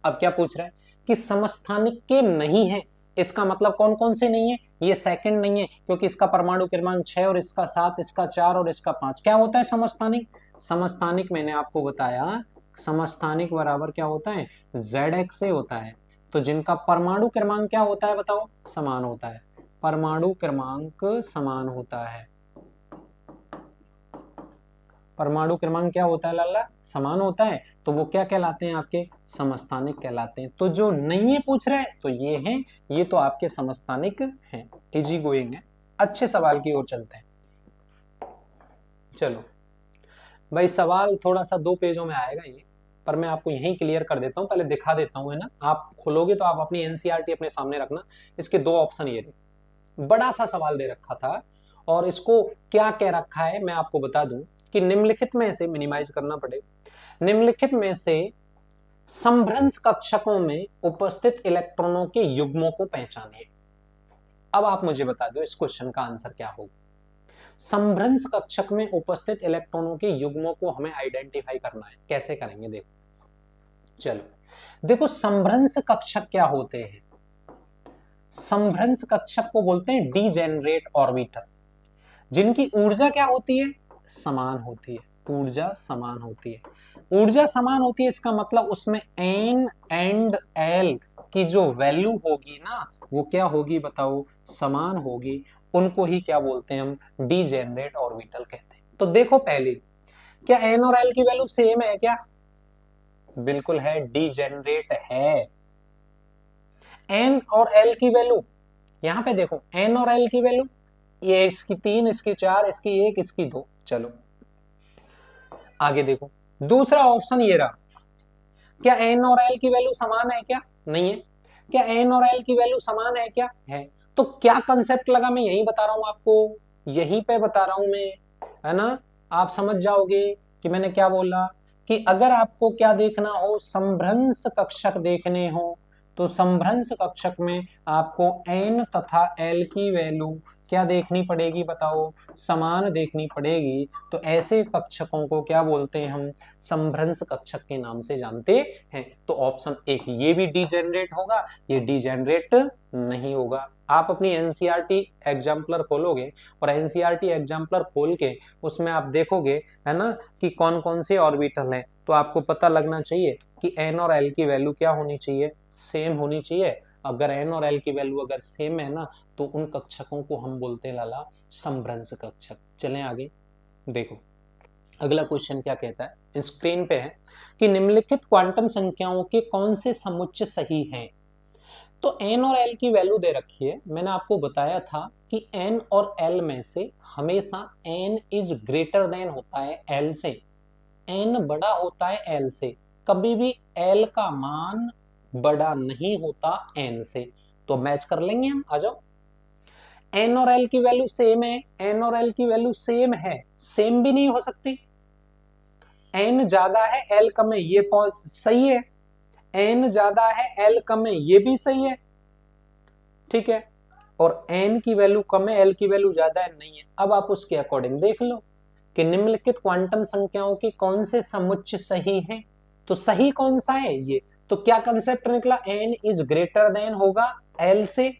अब क्या पूछ रहा है कि समस्थानिक के नहीं है, इसका मतलब कौन कौन से नहीं है? ये सेकंड नहीं है क्योंकि इसका परमाणु क्रमांक 6 और इसका 7, इसका 4 और इसका 5। क्या होता है समस्थानिक? समस्थानिक मैंने आपको बताया, समस्थानिक बराबर क्या होता है? ZX से होता है। तो जिनका परमाणु क्रमांक क्या होता है बताओ? समान होता है। परमाणु क्रमांक समान होता है। परमाणु क्रमांक क्या होता है लाला? समान होता है। तो वो क्या कहलाते हैं? आपके समस्थानिक कहलाते हैं। तो जो नहीं है पूछ रहे हैं तो ये हैं, ये तो आपके समस्थानिक हैं। इजी गोइंग है। अच्छे सवाल की ओर चलते हैं। चलो भाई, सवाल थोड़ा सा 2 पेजों में आएगा ये, पर मैं आपको यहीं क्लियर कर देता हूँ, पहले दिखा देता हूँ, है ना। आप खोलोगे तो आप अपनी एनसीईआरटी अपने सामने रखना। इसके 2 ऑप्शन ये रहे। बड़ा सा सवाल दे रखा था और इसको क्या कह रखा है मैं आपको बता दूं कि निम्नलिखित में से, मिनिमाइज करना पड़ेगा, निम्नलिखित में से समभ्रंश कक्षकों में उपस्थित इलेक्ट्रॉनों के युग्मों को पहचानिए। अब आप मुझे बता दो इस क्वेश्चन का आंसर क्या होगा। समभ्रंश कक्षक में उपस्थित इलेक्ट्रॉनों के युग्मों को हमें आइडेंटिफाई करना है। कैसे करेंगे देखो। चलो देखो, समभ्रंश कक्षक क्या होते हैं? समभ्रंश कक्षक को बोलते हैं डीजेनरेट ऑर्बिटल, जिनकी ऊर्जा क्या होती है? समान होती है। ऊर्जा समान होती है। ऊर्जा समान होती है, इसका मतलब उसमें N एंड L की जो वैल्यू होगी ना, वो क्या होगी बताओ? समान होगी। उनको ही क्या बोलते हैं हम? डीजेनरेट ऑर्बिटल कहते हैं। तो देखो पहले, क्या N और L की वैल्यू सेम है क्या? बिल्कुल है, डीजेनरेट है। N और L की वैल्यू, यहां पे देखो, N और L की वैल्यू, ये इसकी 3, इसकी 4, इसकी 1, इसकी 2। चलो आगे देखो, दूसरा ऑप्शन ये रहा। क्या N और L की वैल्यू समान है क्या? नहीं है। क्या N और L की वैल्यू समान है क्या? है। तो क्या कंसेप्ट लगा, मैं यही बता रहा हूं आपको, यहीं पे बता रहा हूं मैं, है ना। आप समझ जाओगे कि मैंने क्या बोला। कि अगर आपको क्या देखना हो, समभ्रंश कक्षक देखने हो, तो समभ्रंश कक्षक में आपको N तथा L की वैल्यू क्या देखनी पड़ेगी बताओ? समान देखनी पड़ेगी। तो ऐसे कक्षकों को क्या बोलते हैं हम? समभ्रंश कक्षक के नाम से जानते हैं। तो ऑप्शन 1 ये भी डीजेनरेट होगा, ये डीजेनरेट नहीं होगा। आप अपनी एनसीईआरटी एग्जाम्पलर खोलोगे और एनसीईआरटी एग्जाम्पलर खोल के उसमें आप देखोगे, है ना, कि कौन कौन से ऑर्बिटल हैं, तो आपको पता लगना चाहिए कि N और L की वैल्यू क्या होनी चाहिए? सेम होनी चाहिए। अगर N और L की वैल्यू अगर सेम है ना, तो उन कक्षकों को हम बोलते हैं लाला समभ्रंश कक्षक। चलें आगे देखो, अगला क्वेश्चन क्या कहता है, स्क्रीन पे है कि निम्नलिखित क्वांटम संख्याओं के कौन से समुच्चय सही हैं। तो N और L की वैल्यू दे रखी है। मैंने आपको बताया था कि N और L में से हमेशा N इज ग्रेटर देन होता है L से, N बड़ा होता है L से, कभी भी L का मान बड़ा नहीं होता N से। तो मैच कर लेंगे हम, आ जाओ। N और L की वैल्यू सेम है, N और L की वैल्यू सेम है, सेम भी नहीं हो सकती। N ज्यादा है L कम है, ये सही है। N ज्यादा है L कम है, ये भी सही है। ठीक है। और N की वैल्यू कम है, L की वैल्यू ज्यादा है, नहीं है। अब आप उसके अकॉर्डिंग देख लो कि निम्नलिखित क्वांटम संख्याओं के कौन से समुच्चय सही हैं। तो सही कौन सा है ये? तो क्या कंसेप्ट निकला? N इज ग्रेटर देन होगा L से।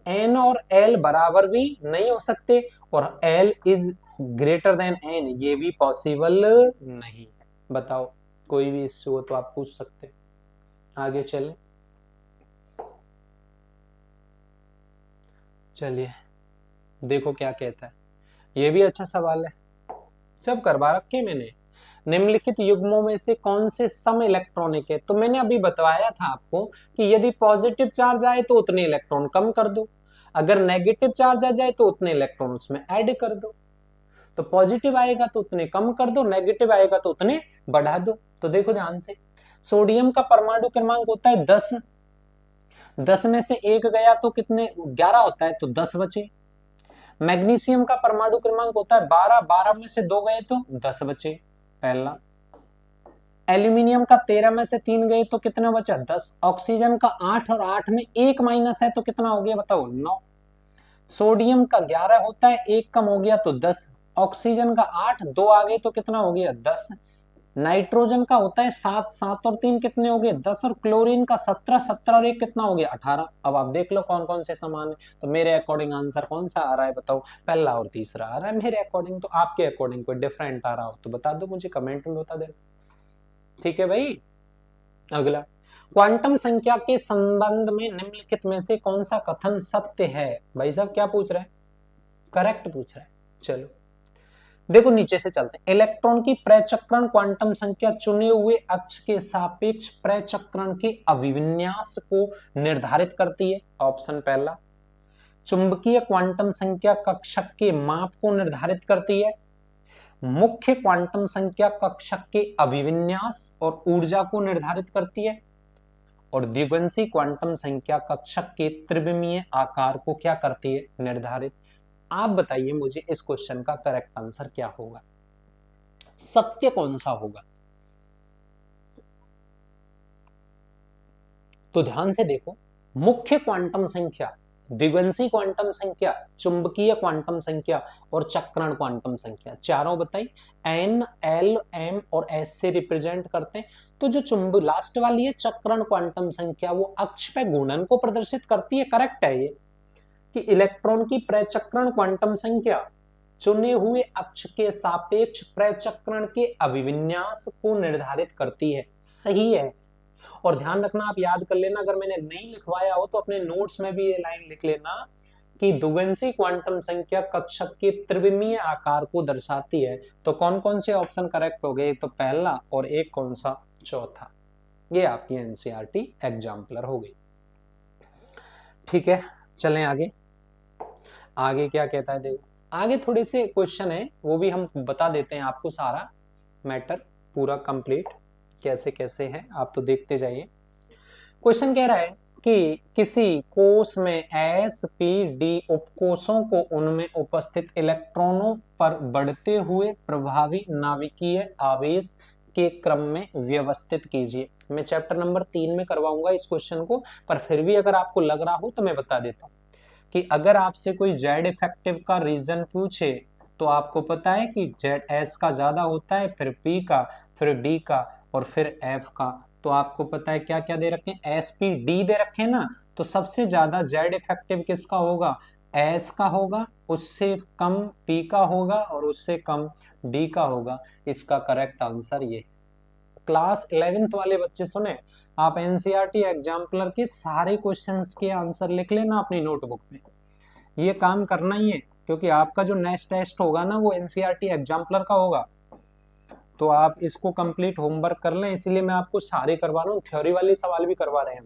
N और L बराबर भी नहीं हो सकते, और L is greater then N ये भी पॉसिबल नहीं है। बताओ, कोई भी इश्यू हो तो आप पूछ सकते हैं। आगे चले, चलिए देखो क्या कहता है। ये भी अच्छा सवाल है, सब करवा रखे मैंने। निम्नलिखित युग्मों में से कौन से सम इलेक्ट्रॉनिक है? तो मैंने अभी बताया था आपको कि यदि पॉजिटिव चार्ज आए तो उतने इलेक्ट्रॉन कम कर दो, अगर नेगेटिव चार्ज आ जाए तो उतने इलेक्ट्रॉन उसमें ऐड कर दो। तो पॉजिटिव आएगा तो उतने कम कर दो, नेगेटिव आएगा तो उतने बढ़ा दो। तो देखो ध्यान से, सोडियम का परमाणु क्रमांक होता है 10, 10 में से एक गया तो कितने? 11 होता है, तो 10 बचे। मैग्नीशियम का परमाणु क्रमांक होता है 12, 12 में से 2 गए तो 10 बचे। पहला एल्यूमिनियम का 13 में से 3 गए तो कितना बचा? 10। ऑक्सीजन का 8 और 8 में 1 माइनस है तो कितना हो गया बताओ? 9। सोडियम का 11 होता है, 1 कम हो गया तो 10। ऑक्सीजन का 8, 2 आ गए तो कितना हो गया? 10। नाइट्रोजन का होता है 7, 7 और 3 कितने हो गए? 10। और क्लोरीन का 17, 17 और 1 कितना हो गया? 18। अब आप देख लो कौन कौन से समान है। तो मेरे अकॉर्डिंग आंसर कौन सा आ रहा है बताओ? पहला और तीसरा आ रहा है मेरे अकॉर्डिंग। तो आपके अकॉर्डिंग कोई डिफरेंट आ रहा हो तो बता दो मुझे, कमेंट में बता देना। ठीक है भाई। अगला, क्वांटम संख्या के संबंध में निम्नलिखित में से कौन सा कथन सत्य है? भाई साहब क्या पूछ रहा है? करेक्ट पूछ रहा है। चलो देखो नीचे से चलते हैं। इलेक्ट्रॉन की प्रचक्रण क्वांटम संख्या चुने हुए अक्ष के सापेक्ष प्रचक्रण के अभिविन्यास को निर्धारित करती है। ऑप्शन पहला। चुंबकीय क्वांटम संख्या कक्षक के माप को निर्धारित करती है। मुख्य क्वांटम संख्या कक्षक के अभिविन्यास और ऊर्जा को निर्धारित करती है। और द्विगुणसी क्वांटम संख्या कक्षक के त्रिविमीय आकार को क्या करती है? निर्धारित। आप बताइए मुझे इस क्वेश्चन का करेक्ट आंसर क्या होगा? सत्य कौन सा होगा? तो ध्यान से देखो, मुख्य क्वांटम संख्या, द्विगुणसी क्वांटम संख्या, चुंबकीय क्वांटम संख्या और चक्रण क्वांटम संख्या, चारों बताई एन, एल, एम और एस से रिप्रेजेंट करते हैं। तो जो चुंब लास्ट वाली है चक्रण क्वांटम संख्या, वो अक्ष पे घूर्णन को प्रदर्शित करती है। करेक्ट है ये कि इलेक्ट्रॉन की प्रचक्रण क्वांटम संख्या चुने हुए अक्ष के सापेक्ष प्रचक्रण के अभिविन्यास को निर्धारित करती है। सही है। और ध्यान रखना, आप याद कर लेना, अगर मैंने नहीं लिखवाया हो तो अपने नोट्स में भी ये लाइन लिख लेना कि द्विगुणसी क्वांटम संख्या कक्षक के त्रिविमीय आकार को दर्शाती है। तो कौन कौन से ऑप्शन करेक्ट हो गए? एक तो पहला और एक कौन सा? चौथा। ये आपकी एनसीईआरटी एग्जाम्पलर हो गई। ठीक है, चलें आगे। आगे क्या कहता है देखो, आगे थोड़े से क्वेश्चन है वो भी हम बता देते हैं आपको, सारा मैटर पूरा कंप्लीट कैसे कैसे है आप तो देखते जाइए। क्वेश्चन कह रहा है कि किसी कोष में एस पी डी उपकोषों को उनमें उपस्थित इलेक्ट्रॉनों पर बढ़ते हुए प्रभावी नाभिकीय आवेश के क्रम में व्यवस्थित कीजिए। मैं चैप्टर नंबर 3 में करवाऊंगा इस क्वेश्चन को, पर फिर भी अगर आपको लग रहा हो तो मैं बता देता हूं कि अगर आपसे कोई जेड इफेक्टिव का रीजन पूछे तो आपको पता है कि जेड एस का ज्यादा होता है, फिर पी का, फिर डी का और फिर एफ का। तो आपको पता है क्या क्या दे रखे हैं? एस पी डी दे रखे हैं ना। तो सबसे ज्यादा जेड इफेक्टिव किसका होगा? एस का होगा, उससे कम पी का होगा और उससे कम डी का होगा। इसका करेक्ट आंसर ये। क्लास 11th वाले बच्चे सुने, आप एनसीईआरटी एग्जाम्पलर के सारे क्वेश्चंस के आंसर लिख लेना अपनी नोटबुक में। ये काम करना ही है क्योंकि आपका जो नेक्स्ट टेस्ट होगा ना वो एनसीईआरटी एग्जाम्पलर का होगा। तो आप इसको कंप्लीट होमवर्क कर लें, इसीलिए मैं आपको सारे करवा रहा हूँ, थ्योरी वाले सवाल भी करवा रहे हैं,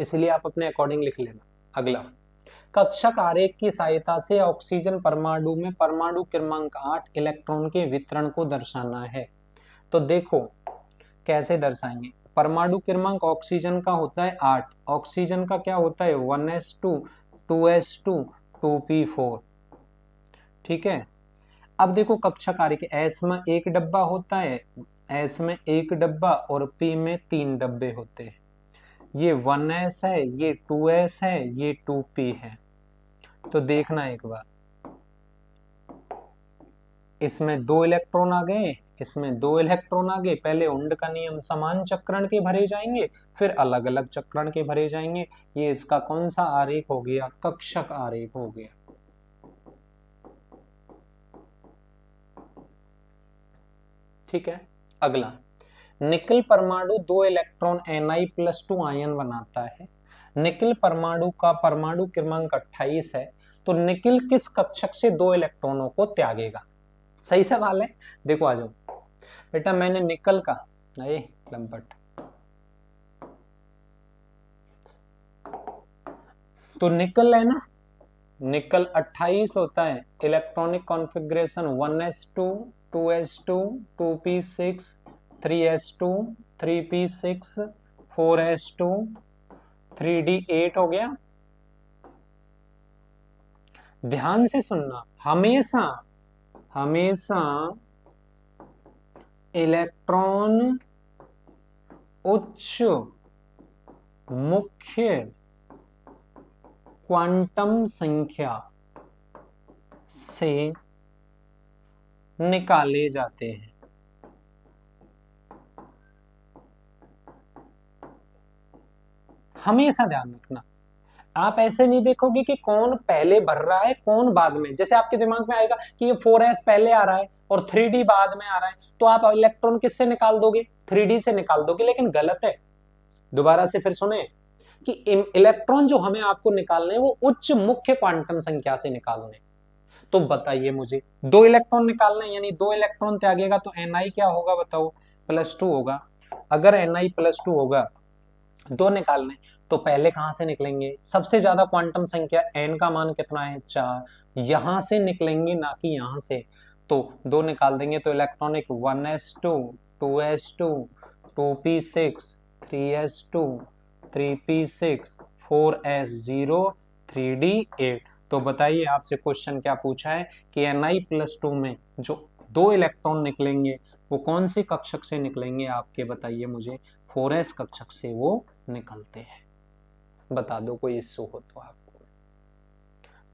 इसलिए आप अपने अकॉर्डिंग लिख लेना। अगला, कक्षक आरेख की सहायता से ऑक्सीजन परमाणु में परमाणु क्रमांक 8 इलेक्ट्रॉन के वितरण को दर्शाना है। तो देखो कैसे दर्शाएंगे। परमाणु क्रमांक ऑक्सीजन का होता है 8, ऑक्सीजन का क्या होता है? 1s2, 2s2, 2p4। ठीक है। अब देखो कक्षक आरेख, एस में एक डब्बा होता है, एस में एक डब्बा और पी में 3 डब्बे होते हैं। ये 1s है, ये 2s है, ये 2p है। तो देखना एक बार, इसमें 2 इलेक्ट्रॉन आ गए, इसमें 2 इलेक्ट्रॉन आ गए। पहले उंड का नियम, समान चक्रण के भरे जाएंगे, फिर अलग अलग चक्रण के भरे जाएंगे। ये इसका कौन सा आरेख हो गया? कक्षक आरेख हो गया। ठीक है। अगला, निकल परमाणु 2 इलेक्ट्रॉन Na+2 आयन बनाता है। निकल परमाणु का परमाणु क्रमांक 28 है। तो निकल किस कक्षक से 2 इलेक्ट्रॉनों को त्यागेगा? सही सवाल है। देखो आ जाओ बेटा, मैंने निकल का, अरे लंपट, तो निकल है ना, निकल 28 होता है, electronic configuration 1s2, 2s2, 2p6, 3s2, 3p6, 4s2, 3d8 हो गया। ध्यान से सुनना, हमेशा हमेशा इलेक्ट्रॉन उच्च मुख्य क्वांटम संख्या से निकाले जाते हैं। हमेशा ध्यान रखना, आप ऐसे नहीं देखोगे कि कौन पहले भर रहा है कौन बाद में। जैसे आपके दिमाग में आएगा कि ये 4s पहले आ रहा है और 3d बाद में आ रहा है, तो आप इलेक्ट्रॉन किससे निकाल दोगे? 3d से निकाल दोगे, लेकिन गलत है। दोबारा से फिर सुने कि इलेक्ट्रॉन जो हमें आपको निकालने हैं वो उच्च मुख्य क्वांटम संख्या से निकालने। तो बताइए मुझे, 2 इलेक्ट्रॉन निकालने यानी 2 इलेक्ट्रॉन त्यागेगा तो ni क्या होगा बताओ? +2 होगा। अगर ni +2 होगा, 2 निकालने, तो पहले कहां से निकलेंगे? सबसे ज्यादा क्वांटम संख्या n का मान कितना है? 4। यहां से निकलेंगे ना कि यहां से। तो 2 निकाल देंगे तो electronic 1s2 2s2 2p6 3s2 3p6 4s0 3d8। तो बताइए आपसे क्वेश्चन क्या पूछा है कि ni+2 में जो 2 इलेक्ट्रॉन निकलेंगे वो कौन से कक्षक से निकलेंगे आपके? बताइए मुझे। 4s कक्षक से वो निकलते हैं। बता दो कोई इश्यू हो तो आपको।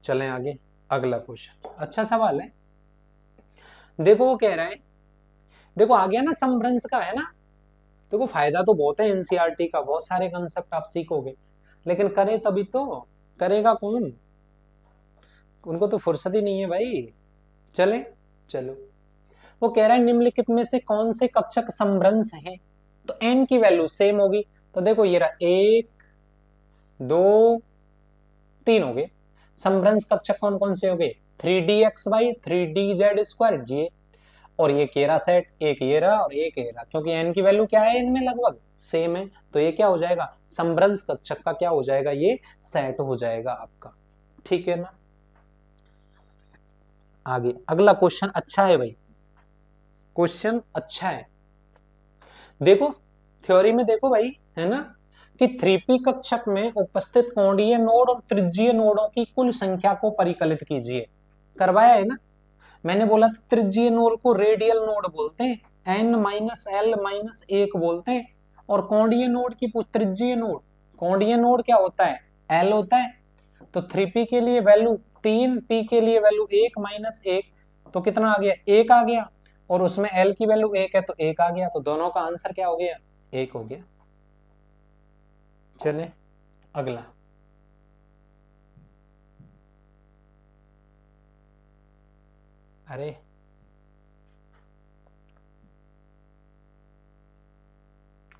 चलें आगे, अगला क्वेश्चन अच्छा सवाल है। देखो वो कह रहा है, देखो आ गया ना समभ्रंश का, है ना। देखो फायदा तो बहुत है एनसीईआरटी का, बहुत सारे कंसेप्ट आप सीखोगे, लेकिन करे तभी तो। करेगा कौन? उनको तो फुर्सत ही नहीं है भाई। चले चलो, वो कह रहा है निम्नलिखित में से कौन से कक्षक समभ्रंश हैं? तो n की वैल्यू सेम होगी। तो देखो ये रहा 1 2 3 हो गए। समभ्रंश कक्षक कौन कौन से हो गए? 3dxy 3dz2 ये, और ये केरा सेट, एक ये रहा और एक ये रहा, क्योंकि n की वैल्यू क्या है इनमें लगभग सेम है। तो ये क्या हो जाएगा? समभ्रंश कक्षक का क्या हो जाएगा? ये सेट हो जाएगा आपका। ठीक है ना। आगे अगला क्वेश्चन अच्छा है भाई, क्वेश्चन अच्छा है। देखो थ्योरी में देखो भाई, है ना, कि 3p कक्षक में उपस्थित कोणीय नोड और त्रिज्यीय नोडों की कुल संख्या को परिकलित कीजिए। करवाया है ना। मैंने बोला था त्रिज्यीय नोड को रेडियल नोड बोलते हैं, n-l-1 बोलते हैं। और कोणीय नोड की त्रिज्यीय नोड, कोणीय नोड क्या होता है? l होता है। तो 3p के लिए वैल्यू 3, p के लिए वैल्यू 1 -1, तो कितना आ गया? 1 आ गया। और उसमें l की वैल्यू 1 है तो 1 आ गया। तो दोनों का आंसर क्या हो गया? 1 हो गया। चले अगला, अरे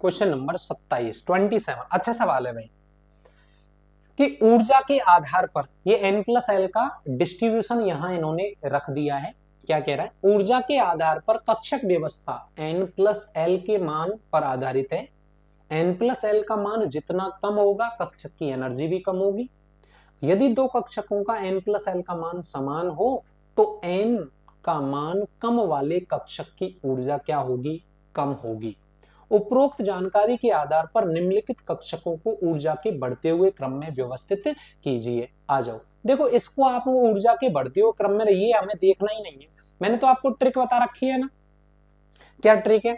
क्वेश्चन नंबर 27 अच्छा सवाल है भाई, कि ऊर्जा के आधार पर ये n+l का डिस्ट्रीब्यूशन यहां इन्होंने रख दिया है। क्या कह रहा है? ऊर्जा के आधार पर कक्षक व्यवस्था n+l के मान पर आधारित है। n+l का मान जितना कम होगा कक्षक की एनर्जी भी कम होगी। यदि दो कक्षकों का n+l का मान समान हो तो n का मान कम वाले कक्षक की ऊर्जा क्या होगी? कम होगी। उपरोक्त जानकारी के आधार पर निम्नलिखित कक्षकों को ऊर्जा के बढ़ते हुए क्रम में व्यवस्थित कीजिए। आ जाओ, देखो इसको आप ऊर्जा के बढ़ते हुए क्रम में, ये हमें देखना ही नहीं है। मैंने तो आपको ट्रिक बता रखी है ना। क्या ट्रिक है?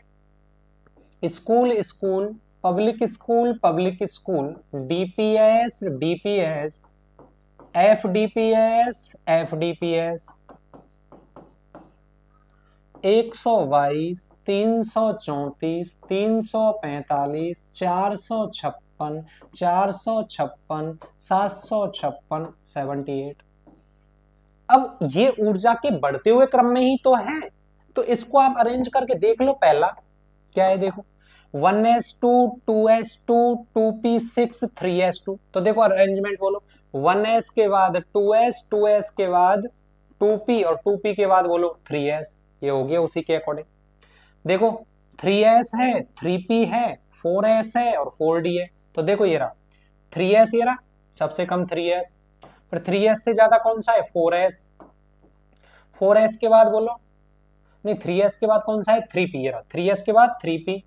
School school, public school, DPS DPS, FDPS FDPS, 122 334 345 456 456 756 78। अब ये ऊर्जा के बढ़ते हुए क्रम में ही तो है, तो इसको आप अरेंज करके देख लो। पहला क्या है? देखो 1s2 2s2 2p6 3s2। तो देखो अरेंजमेंट बोलो, 1s के बाद 2s 2s के बाद 2p और 2p के बाद बोलो 3s। ये हो गया उसी के अकॉर्डिंग। देखो 3s है 3p है 4s है और 4d है। तो देखो ये रहा 3s, ये रहा सबसे कम 3s, फिर 3s से ज्यादा कौन सा है? 4s। 4s के बाद बोलो, नहीं 3s के बाद कौन सा है? 3p। ये रहा 3s के बाद 3p,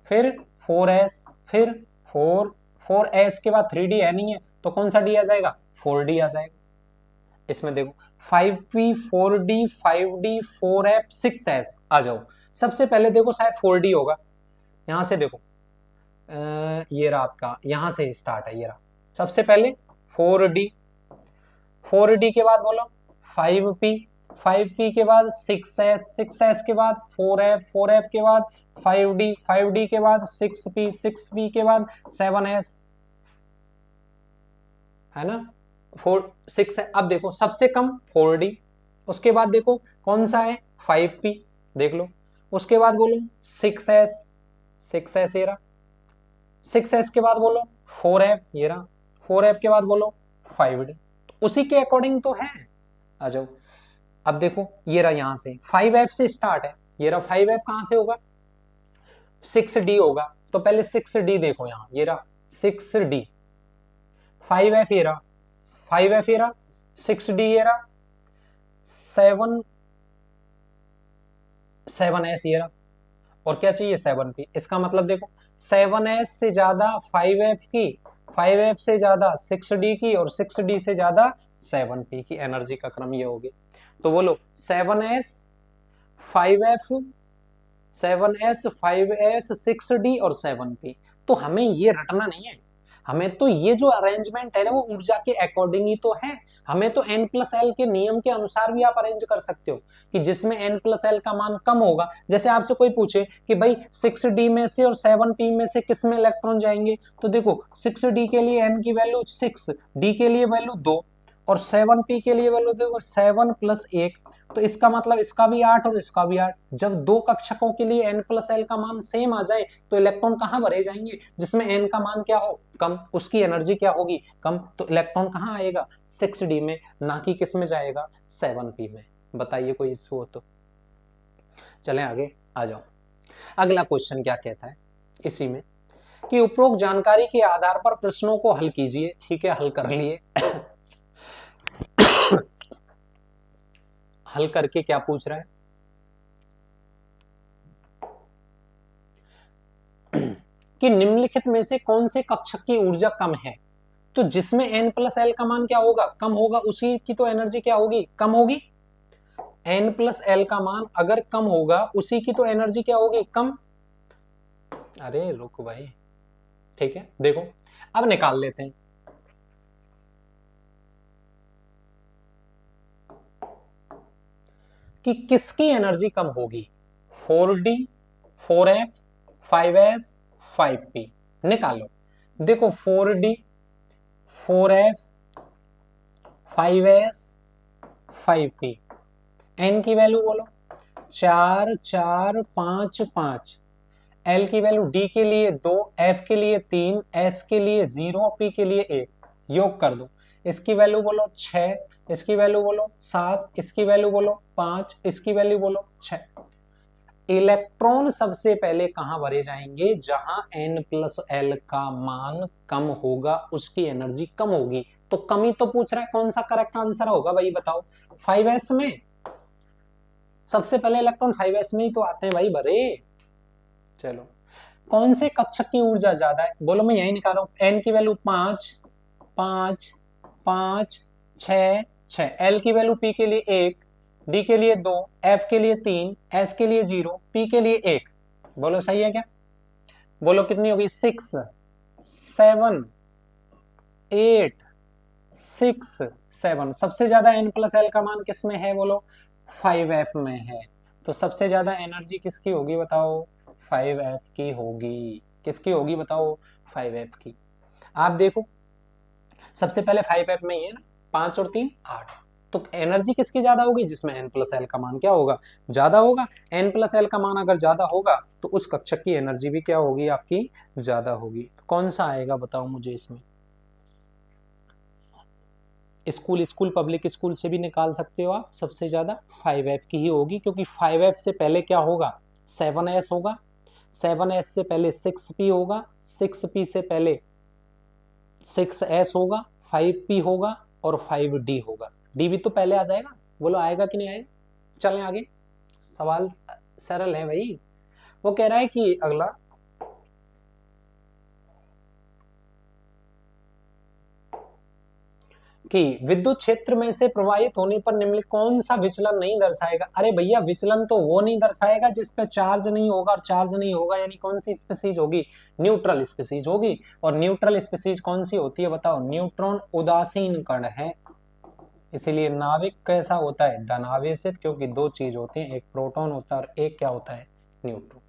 फिर 4s, फिर 4, 4s के बाद 3d है नहीं है, तो कौन सा d आ जाएगा? 4d आ जाएगा। इसमें देखो 5p 4d 5d 4f 6s। आ जाओ, सबसे पहले देखो शायद 4D होगा, यहां से देखो ये रहा आपका, यहां से स्टार्ट है, ये रहा सबसे पहले 4D, 4D के बाद बोलो 5P, 5P के बाद 6S, 6S के बाद 4F, 4F के बाद 5D, 5D के बाद 6P, 6P के बाद 7S, है ना, 6 है। अब देखो सबसे कम 4D, उसके बाद देखो कौन सा है 5P, देख लो, उसके बाद बोलो 6S, 6S ये रहा, 6S के बाद बोलो 4F ये रहा, 4F के बाद बोलो 5D, तो उसी के अकॉर्डिंग तो है। आ जाओ, अब देखो ये रहा, यहां से 5F से स्टार्ट है, ये रहा 5F कहां से होगा 6D होगा, तो पहले 6D देखो, यहां ये रहा 6D, 5F ये रहा, 5F ये रहा, 6D ये रहा, 7S ये रहा, और क्या चाहिए 7P, इसका मतलब देखो 7S से ज्यादा 5F की, 5F से ज्यादा 6D की, और 6D से ज्यादा 7P की एनर्जी का क्रम ये होगी। तो बोलो 7S 5F, 7S 5S 6D और 7P। तो हमें ये रटना नहीं है, हमें तो ये जो अरेंजमेंट है ना वो ऊर्जा के अकॉर्डिंग ही तो है। हमें तो N+L के नियम के अनुसार भी आप अरेंज कर सकते हो कि जिसमें N+L का मान कम होगा, जैसे आपसे कोई पूछे कि भाई 6D में से और 7P में से किस में इलेक्ट्रॉन जाएंगे, तो देखो 6D के लिए N की वैल्यू 6, D के लिए वैल्यू 2, और 7P के लिए वैल्यू देखो 7+1, तो इसका मतलब इसका भी 8 और इसका भी 8। जब दो कक्षकों के लिए N+L का मान सेम आ जाए तो इलेक्ट्रॉन कहां भरे जाएंगे, जिसमें N का मान क्या हो कम, उसकी एनर्जी क्या होगी कम, तो इलेक्ट्रॉन कहां आएगा 6D में, ना कि किस में जाएगा 7P में। बताइए कोई इश्यू हो तो। चलें आगे, आ जाओ। अगला क्वेश्चन क्या कहता है इसी में कि उपरोक्त जानकारी के आधार पर प्रश्नों को हल कीजिए। ठीक है, हल कर लिए। हल करके क्या पूछ रहा है कि निम्नलिखित में से कौन से कक्षक की ऊर्जा कम है, तो जिसमें N+L का मान क्या होगा कम होगा, उसी की तो एनर्जी क्या होगी कम होगी। N+L का मान अगर कम होगा उसी की तो एनर्जी क्या होगी कम। अरे रुक भाई, ठीक है देखो अब निकाल लेते हैं। कि किसकी एनर्जी कम होगी, 4D, 4F, 5S, 5P, निकालो। देखो 4D, 4F, 5S, 5P, N की वैल्यू बोलो 4 4 5 5, L की वैल्यू D के लिए 2, F के लिए 3, S के लिए 0, P के लिए 1, योग कर दो। इसकी वैल्यू बोलो 6, इसकी वैल्यू बोलो 7, इसकी वैल्यू बोलो 5, इसकी वैल्यू बोलो 6। इलेक्ट्रॉन सबसे पहले कहां भरे जाएंगे, जहां N+L का मान कम होगा उसकी एनर्जी कम होगी। तो कमी तो पूछ रहा है, कौन सा करेक्ट आंसर होगा भाई बताओ। 5S में सबसे पहले इलेक्ट्रॉन 5S में ही तो आते हैं भाई भरे। चलो, कौन से कक्षक की ऊर्जा ज्यादा है, बोलो मैं यही निकाल रहा हूं। N की वैल्यू 5 5 5 6 6, L की वैल्यू P के लिए 1, D के लिए 2, F के लिए 3, S के लिए 0, P के लिए 1। बोलो सही है क्या, बोलो कितनी होगी 6 7 8 6 7। सबसे ज्यादा N+L का मान किस में है बोलो 5F में है, तो सबसे ज्यादा एनर्जी किसकी होगी बताओ 5F की होगी। किसकी होगी बताओ 5F की। आप देखो सबसे पहले 5F में ही है ना, 5 और 3 8, तो एनर्जी किसकी ज्यादा होगी, जिसमें N+L का मान क्या होगा ज्यादा होगा। N+L का मान अगर ज्यादा होगा तो उस कक्षक की एनर्जी भी क्या होगी आपकी ज्यादा होगी। तो कौन सा आएगा बताओ मुझे इसमें। स्कूल पब्लिक स्कूल से भी निकाल सकते हो आप, सबसे ज्यादा 5F की ही होगी, क्योंकि 5F से पहले क्या होगा 7S होगा, 7S से पहले 6P होगा, 6P से पहले 6S होगा, 5P होगा और 5D होगा। D भी तो पहले आ जाएगा, बोलो आएगा कि नहीं आएगा। चलें आगे, सवाल सरल है भाई। वो कह रहा है कि अगला कि विद्युत क्षेत्र में से प्रवाहित होने पर निम्नलिखित कौन सा विचलन नहीं दर्शाएगा। अरे भैया विचलन तो वो नहीं दर्शाएगा जिस पे चार्ज नहीं होगा, और चार्ज नहीं होगा यानी कौन सी स्पीसीज होगी, न्यूट्रल स्पीसीज होगी। और न्यूट्रल स्पीसीज कौन सी होती है बताओ, न्यूट्रॉन उदासीन कण है। इसीलिए नाविक कैसा होता है, धनावेशित, क्योंकि दो चीज होती हैं, एक प्रोटॉन होता है और एक क्या होता है, न्यूट्रॉन।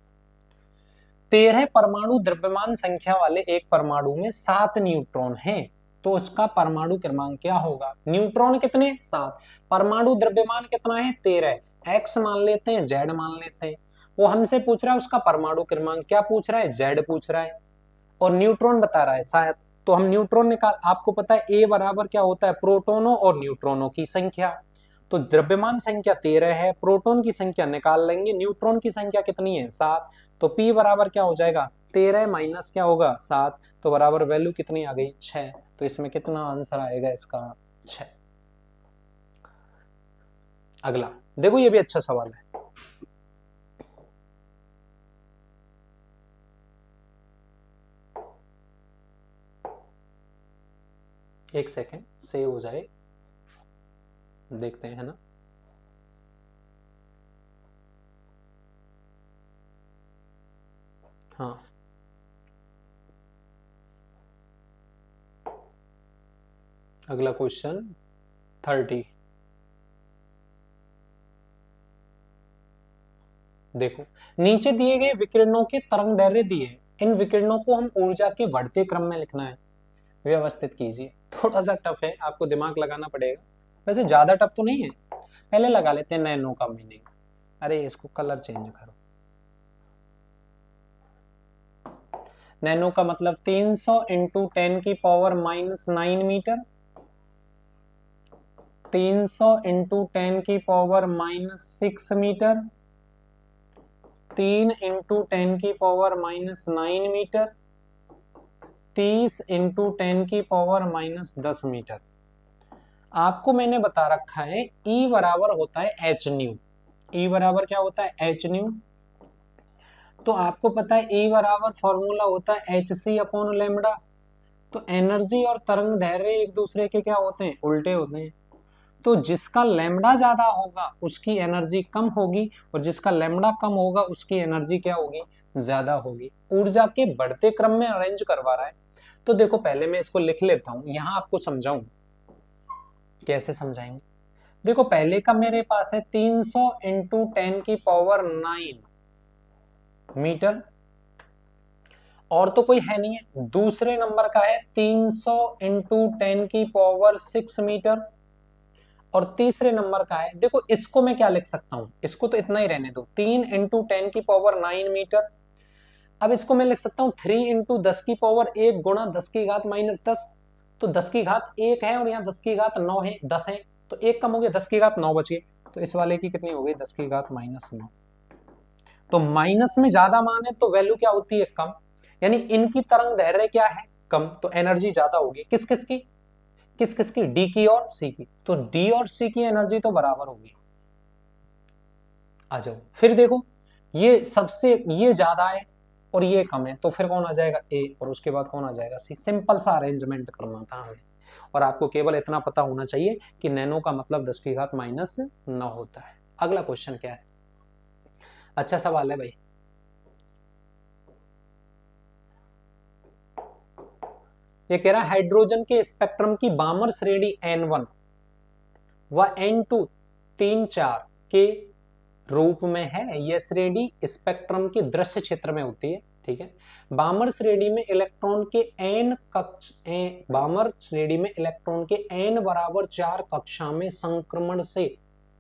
13 परमाणु द्रव्यमान संख्या वाले एक परमाणु में 7 न्यूट्रॉन हैं, तो उसका परमाणु क्रमांक क्या होगा। न्यूट्रॉन कितने, 7, परमाणु द्रव्यमान कितना है, 13, एक्स मान लेते हैं, जेड मान लेते हैं। वो हमसे पूछ रहा है उसका परमाणु क्रमांक, क्या पूछ रहा है, जेड पूछ रहा है, और न्यूट्रॉन बता रहा है शायद। तो हम न्यूट्रॉन निकाल, आपको पता है ए बराबर क्या होता है, प्रोटोनों और न्यूट्रॉनों की संख्या। तो द्रव्यमान संख्या 13 है, प्रोटॉन की संख्या निकाल लेंगे, न्यूट्रॉन की संख्या कितनी है, 7। तो P बराबर क्या हो जाएगा, 13 माइनस क्या होगा, 7, तो बराबर वैल्यू कितनी आ गई, 6। तो इसमें कितना आंसर आएगा इसका, 6। अगला देखो, ये भी अच्छा सवाल है। एक सेकेंड सेव हो जाए, देखते हैं, है ना। हाँ, अगला क्वेश्चन 30। देखो, नीचे दिए गए विकिरणों के तरंग दैर्ध्य दिए, इन विकिरणों को हम ऊर्जा के बढ़ते क्रम में लिखना है, व्यवस्थित कीजिए। थोड़ा सा टफ है, आपको दिमाग लगाना पड़ेगा, वैसे ज्यादा टफ तो नहीं है। पहले लगा लेते हैं नैनो का मीनिंग। अरे इसको कलर चेंज करो। नैनो का मतलब 300 इंटू 10 की पावर -9 मीटर, 300 इंटू 10 की पावर -6 मीटर, 3 इंटू 10 की पावर -9 मीटर, 30 इंटू 10 की पावर -10 मीटर। आपको मैंने बता रखा है E बराबर होता है एच न्यू। E बराबर क्या होता है, एच न्यू। तो आपको पता है E बराबर फॉर्मूला होता है एच सी अपॉन लेमडा। तो एनर्जी और तरंग दैर्ध्य एक दूसरे के क्या होते हैं, उल्टे होते हैं। तो जिसका लेमडा ज्यादा होगा उसकी एनर्जी कम होगी, और जिसका लेमडा कम होगा उसकी एनर्जी क्या होगी, ज्यादा होगी। ऊर्जा के बढ़ते क्रम में अरेंज करवा रहा है। तो देखो पहले मैं इसको लिख लेता हूं, यहां आपको समझाऊं, कैसे समझाएंगे। देखो पहले का मेरे पास है 300 इंटू 10 की पावर 9 मीटर, और तो कोई है नहीं है। दूसरे नंबर का है 300 इंटू 10 की पावर 6 मीटर, और तीसरे नंबर का है, देखो इसको मैं क्या लिख सकता हूं, इसको तो इतना ही रहने दो, 3 इंटू 10 की पावर 9 मीटर। अब इसको मैं लिख सकता हूं 3 इंटू 10 की पावर 1 गुणा 10 की घात -10। तो 10 की घात 1 है और यहाँ 10 की घात 9 है, 10 है, तो 1 कम हो गया, 10 की घात 9 बच गई। तो इस वाले की कितनी हो गई, 10 की घात -9। तो माइनस में ज्यादा मान है तो वैल्यू क्या होती है, कम। यानी इनकी तरंग दैर्ध्य क्या है, कम, तो एनर्जी ज्यादा होगी। किस किस की, किस किस की, डी की और सी की। तो डी और सी की एनर्जी तो बराबर होगी। आ जाओ फिर देखो, ये सबसे ये ज्यादा है और ये कम है, तो फिर कौन आ जाएगा, ए, और उसके बाद कौन आ जाएगा, सी। सिंपल सा अरेंजमेंट करना था हमें, और आपको केवल इतना पता होना चाहिए कि नैनो का मतलब 10 की घात -9 होता है। अगला क्वेश्चन क्या है, अच्छा सवाल है भाई। ये कह रहा है हाइड्रोजन के स्पेक्ट्रम की बामर श्रेणी N1 व N2 3 4 के रूप में है। यह श्रेणी स्पेक्ट्रम के दृश्य क्षेत्र में होती है, ठीक है। बामर श्रेणी में इलेक्ट्रॉन के बामर श्रेणी में इलेक्ट्रॉन के n बराबर 4 कक्षा में संक्रमण से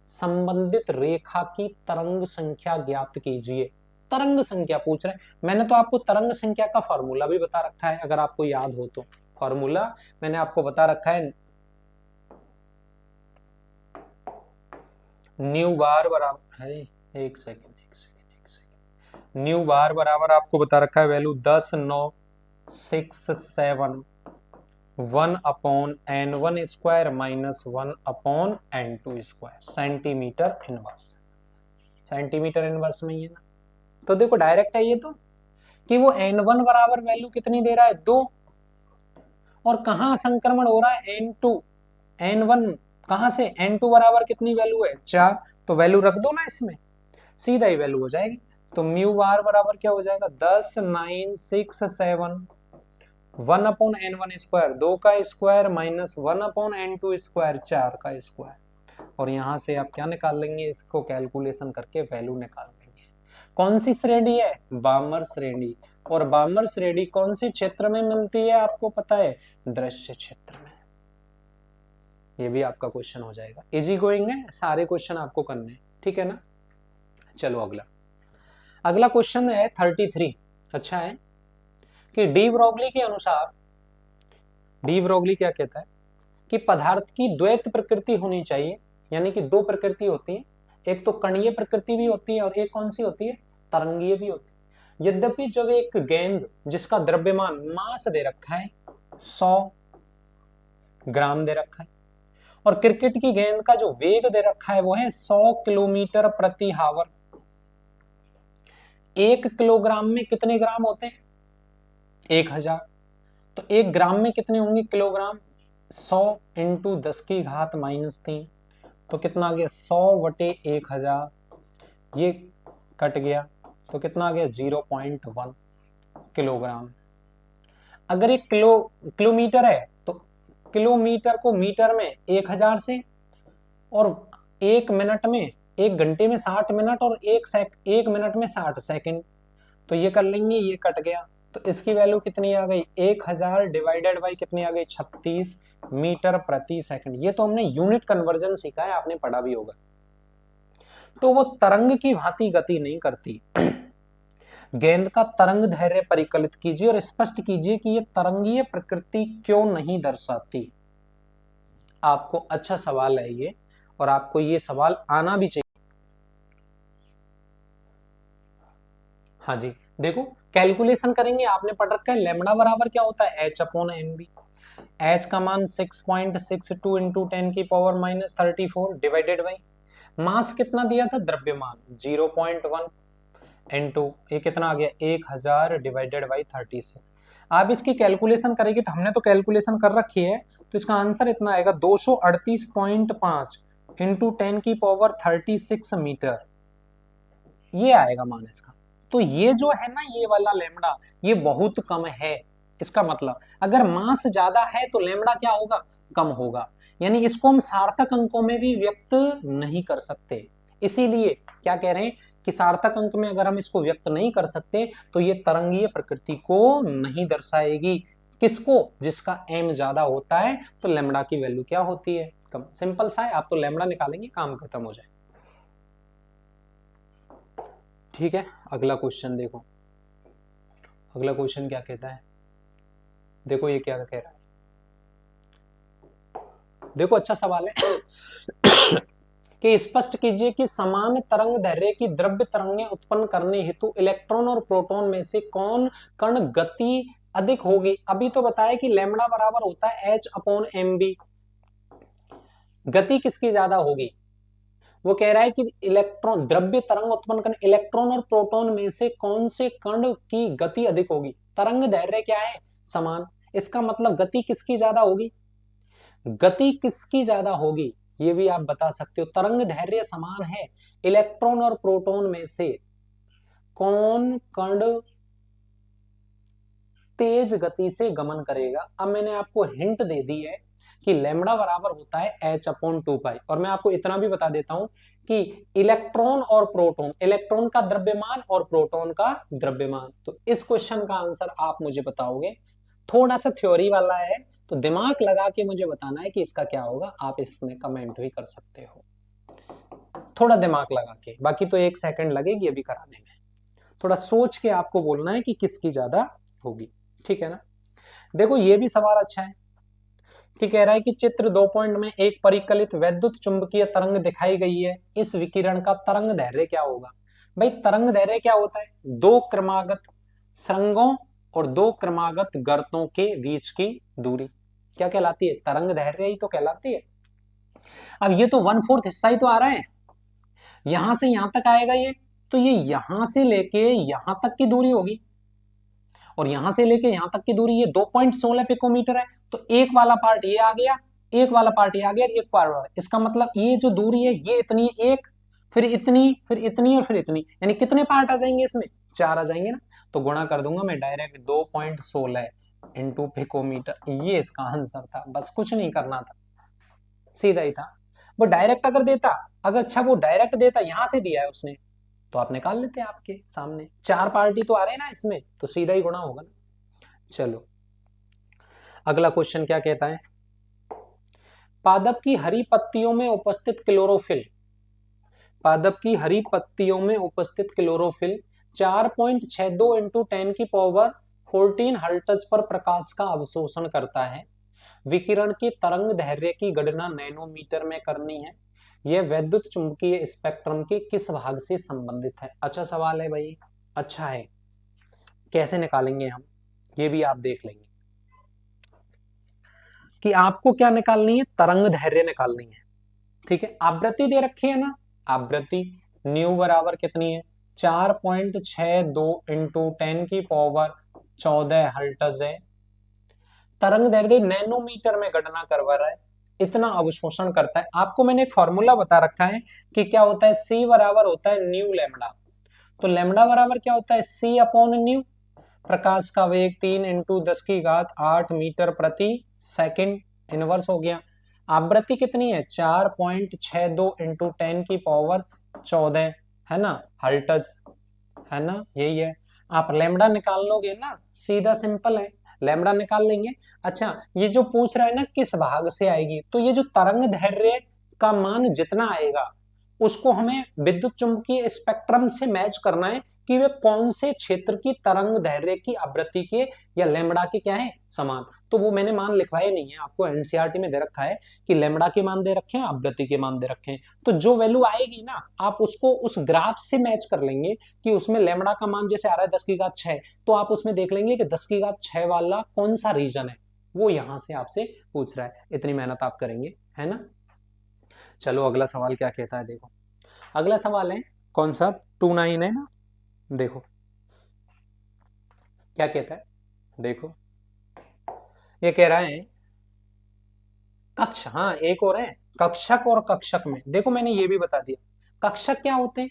संबंधित रेखा की तरंग संख्या ज्ञात कीजिए। तरंग संख्या पूछ रहे हैं, मैंने तो आपको तरंग संख्या का फॉर्मूला भी बता रखा है, अगर आपको याद हो तो। फॉर्मूला मैंने आपको बता रखा है, न्यू बार बराबर है, एक सेकेंड, न्यू बार बराबर आपको बता रखा है value 10 9 6 7 1 upon n1 square -1 upon n2 square, centimetre inverse. Centimetre inverse में ही है ना। तो देखो डायरेक्ट है ये तो, कि वो n1 बराबर वैल्यू कितनी दे रहा है, 2, और कहां संक्रमण हो रहा है, n2, n1 कहां से, n2 बराबर कितनी वैल्यू है 4, तो वैल्यू रख दो ना इसमें, सीधा ही वैल्यू हो जाएगी। तो म्यू बार बराबर क्या हो जाएगा 10 9 6 7 1 अपॉन n1 स्क्वायर 2 का square minus 1 upon n2 square 4 का स्क्वायर। और यहां से आप क्या निकाल लेंगे, इसको कैलकुलेशन करके वैल्यू निकाल लेंगे। कौन सी श्रेणी है, बामर श्रेणी। और बामर श्रेणी कौन से क्षेत्र में मिलती है आपको पता है, दृश्य क्षेत्र में। ये भी आपका क्वेश्चन हो जाएगा, इजी गोइंग है, सारे क्वेश्चन आपको करने हैं, ठीक है ना। चलो अगला, अगला क्वेश्चन है 33। अच्छा है कि डी ब्रोगली के अनुसार, डी ब्रोगली क्या कहता है कि पदार्थ की द्वैत प्रकृति होनी चाहिए, यानी कि दो प्रकृति होती है, एक तो कणीय प्रकृति भी होती है और एक कौन सी होती है, तरंगीय भी होती है। यद्यपि जब एक गेंद जिसका द्रव्यमान मास दे रखा है 100 ग्राम दे रखा है, और क्रिकेट की गेंद का जो वेग दे रखा है वो है 100 किलोमीटर प्रति हावर, 1 किलोग्राम में कितने ग्राम होते हैं, 1000, तो 1 ग्राम में कितने होंगे किलोग्राम, 100 इंटू 10 की घात -3, तो कितना आ गया 100 बटे 1000, ये कट गया तो कितना आ गया 0.1 किलोग्राम। अगर ये किलोमीटर है तो किलोमीटर को मीटर में 1000 से, और 1 मिनट में, 1 घंटे में 60 मिनट और 1 मिनट में 60 सेकंड, तो ये कर लेंगे, ये कट गया, तो इसकी वैल्यू कितनी आ गई 1000 डिवाइडेड बाई कितनी आ गई 36 मीटर प्रति सेकंड। ये तो हमने यूनिट कन्वर्जन सीखा है, आपने पढ़ा भी होगा। तो वो तरंग की भांति गति नहीं करती। गेंद का तरंग धैर्य परिकलित कीजिए और स्पष्ट कीजिए कि ये तरंगीय प्रकृति क्यों नहीं दर्शाती। आपको अच्छा सवाल है ये, और आपको ये सवाल आना भी चाहिए। हाँ जी, देखो कैलकुलेशन करेंगे, आपने पढ़ रखा है लैम्डा बराबर क्या होता है h upon M B. h का मान 6.62 इंटू 10 की पावर -34 डिवाइडेड बाई मास कितना दिया था, द्रव्यमान 0.1 इंटू ये कितना आ गया 1000 डिवाइडेड बाई 30 से। आप इसकी कैलकुलेशन करेंगे तो हमने तो कैलकुलेशन कर रखी है, तो इसका आंसर इतना आएगा 238.5 इंटू 10 की पावर 36 मीटर, ये आएगा मान इसका। तो ये जो है ना ये वाला लैम्डा, ये बहुत कम है। इसका मतलब अगर मास ज्यादा है तो लैम्डा क्या होगा, कम होगा, यानी इसको हम सार्थक अंकों में भी व्यक्त नहीं कर सकते। इसीलिए क्या कह रहे हैं कि सार्थक अंक में अगर हम इसको व्यक्त नहीं कर सकते तो ये तरंगीय प्रकृति को नहीं दर्शाएगी। किसको, जिसका m ज्यादा होता है तो लैम्डा की वैल्यू क्या होती है, कम। सिंपल सा है, आप तो लैम्डा निकालेंगे काम खत्म हो जाए। ठीक है, अगला क्वेश्चन देखो, अगला क्वेश्चन क्या कहता है, देखो ये क्या कह रहा है, देखो अच्छा सवाल है कि स्पष्ट कीजिए कि समान तरंग दैर्घ्य की द्रव्य तरंगें उत्पन्न करने हेतु इलेक्ट्रॉन और प्रोटॉन में से कौन कण गति अधिक होगी। अभी तो बताया कि लैम्डा बराबर होता है h अपॉन एम बी, गति किसकी ज्यादा होगी, वो कह रहा है कि इलेक्ट्रॉन द्रव्य तरंग उत्पन्न करने, इलेक्ट्रॉन और प्रोटॉन में से कौन से कण की गति अधिक होगी। तरंग दैर्घ्य क्या है, समान, इसका मतलब गति किसकी ज्यादा होगी, गति किसकी ज्यादा होगी ये भी आप बता सकते हो। तरंग दैर्घ्य समान है, इलेक्ट्रॉन और प्रोटॉन में से कौन कण तेज गति से गमन करेगा। अब मैंने आपको हिंट दे दी है कि लैम्डा बराबर होता है h अपॉन 2 पाई, और मैं आपको इतना भी बता देता हूं कि इलेक्ट्रॉन और प्रोटॉन, इलेक्ट्रॉन का द्रव्यमान और प्रोटॉन का द्रव्यमान। तो इस क्वेश्चन का आंसर आप मुझे बताओगे, थोड़ा सा थ्योरी वाला है तो दिमाग लगा के मुझे बताना है कि इसका क्या होगा। आप इसमें कमेंट भी कर सकते हो थोड़ा दिमाग लगा के, बाकी तो 1 सेकंड लगेगी अभी कराने में। थोड़ा सोच के आपको बोलना है कि किसकी ज्यादा होगी, ठीक है ना। देखो ये भी सवाल अच्छा है कि कह रहा है कि चित्र 2 पॉइंट में एक परिकलित वैद्युत चुंबकीय तरंग दिखाई गई है, इस विकिरण का तरंग दैर्घ्य क्या होगा। भाई तरंग दैर्घ्य क्या होता है, दो क्रमागत सुरंगों और दो क्रमागत गर्तों के बीच की दूरी क्या कहलाती है, तरंग दैर्घ्य ही तो कहलाती है। अब ये तो 1/4 हिस्सा ही तो आ रहा है, यहां से यहां तक आएगा ये, तो ये यहां से लेके यहां तक की दूरी होगी, और यहां से लेके यहां तक की दूरी ये 2.16 पिकोमीटर है, तो एक वाला पार्ट ये आ गया, एक वाला पार्ट ये आ गया, एक पार्ट, इसका मतलब ये जो दूरी है ये इतनी है, एक, फिर इतनी, फिर इतनी, और फिर इतनी, यानी कितने पार्ट आ जाएंगे इसमें, 4 आ जाएंगे ना। तो गुणा कर दूंगा मैं डायरेक्ट, 2.16 इंटू पिकोमीटर, ये इसका आंसर था, बस कुछ नहीं करना था, सीधा ही था। वो डायरेक्ट अगर देता, अगर अच्छा वो डायरेक्ट देता, यहां से दिया है उसने, तो आप निकाल लेते आपके सामने, 4 पार्टी तो आ रहे हैं ना इसमें, तो सीधा ही गुणा होगा ना। चलो अगला क्वेश्चन क्या कहता है, पादप की हरी पत्तियों में उपस्थित क्लोरोफिल, पादप की हरी पत्तियों में उपस्थित क्लोरोफिल 4.62 इंटू 10 की पावर 14 हर्ट्ज पर प्रकाश का अवशोषण करता है। विकिरण की तरंग दैर्ध्य की गणना नैनोमीटर में करनी है। यह वैद्युत चुंबकीय स्पेक्ट्रम के किस भाग से संबंधित है। अच्छा सवाल है भाई, अच्छा है, कैसे निकालेंगे हम, ये भी आप देख लेंगे कि आपको क्या निकालनी है, तरंग दैर्ध्य निकालनी है। ठीक है, आवृत्ति दे रखी है ना, आवृत्ति न्यू बराबर कितनी है, 4.62 इंटू 10 की पावर 14 हर्ट्ज है। तरंग दैर्ध्य नैनोमीटर में गणना करवा रहा है, इतना अवशोषण करता है। आपको मैंने एक फॉर्मूला बता रखा है कि क्या होता है, सी बराबर होता है न्यू लैम्डा। तो लैम्डा बराबर क्या होता है, सी अपॉन न्यू। प्रकाश का वेग 3 इंटू 10 की घात 8 मीटर प्रति सेकंड, इनवर्स हो गया। आवृत्ति कितनी है, 4.62 इंटू 10 की पावर 14, है ना, हर्ट्ज, है ना, यही है। आप लैम्डा निकाल लोगे ना, सीधा सिंपल है, लैम्डा निकाल लेंगे। अच्छा, ये जो पूछ रहा है ना किस भाग से आएगी, तो ये जो तरंग दैर्ध्य का मान जितना आएगा, उसको हमें विद्युत चुंबकीय स्पेक्ट्रम से मैच करना है कि वे कौन से क्षेत्र की तरंग दैर्ध्य की आवृत्ति के या लैम्डा के क्या है समान। तो वो मैंने मान लिखवाए नहीं है, आपको एनसीईआरटी में दे रखा है कि लैम्डा के मान दे रखे हैं, आवृत्ति के मान दे रखे हैं। तो जो वैल्यू आएगी ना, आप उसको उस ग्राफ से मैच कर लेंगे कि उसमें लैम्डा का मान जैसे आ रहा है 10 की घात 6, तो आप उसमें देख लेंगे कि 10 की घात 6 वाला कौन सा रीजन है, वो यहां से आपसे पूछ रहा है। इतनी मेहनत आप करेंगे, है ना। चलो अगला सवाल क्या कहता है, देखो अगला सवाल है कौन सा, 29 है ना, देखो क्या कहता है, देखो ये कह रहा है कक्ष, हाँ एक और है, कक्षक और कक्षक में, देखो मैंने ये भी बता दिया कक्षक क्या होते हैं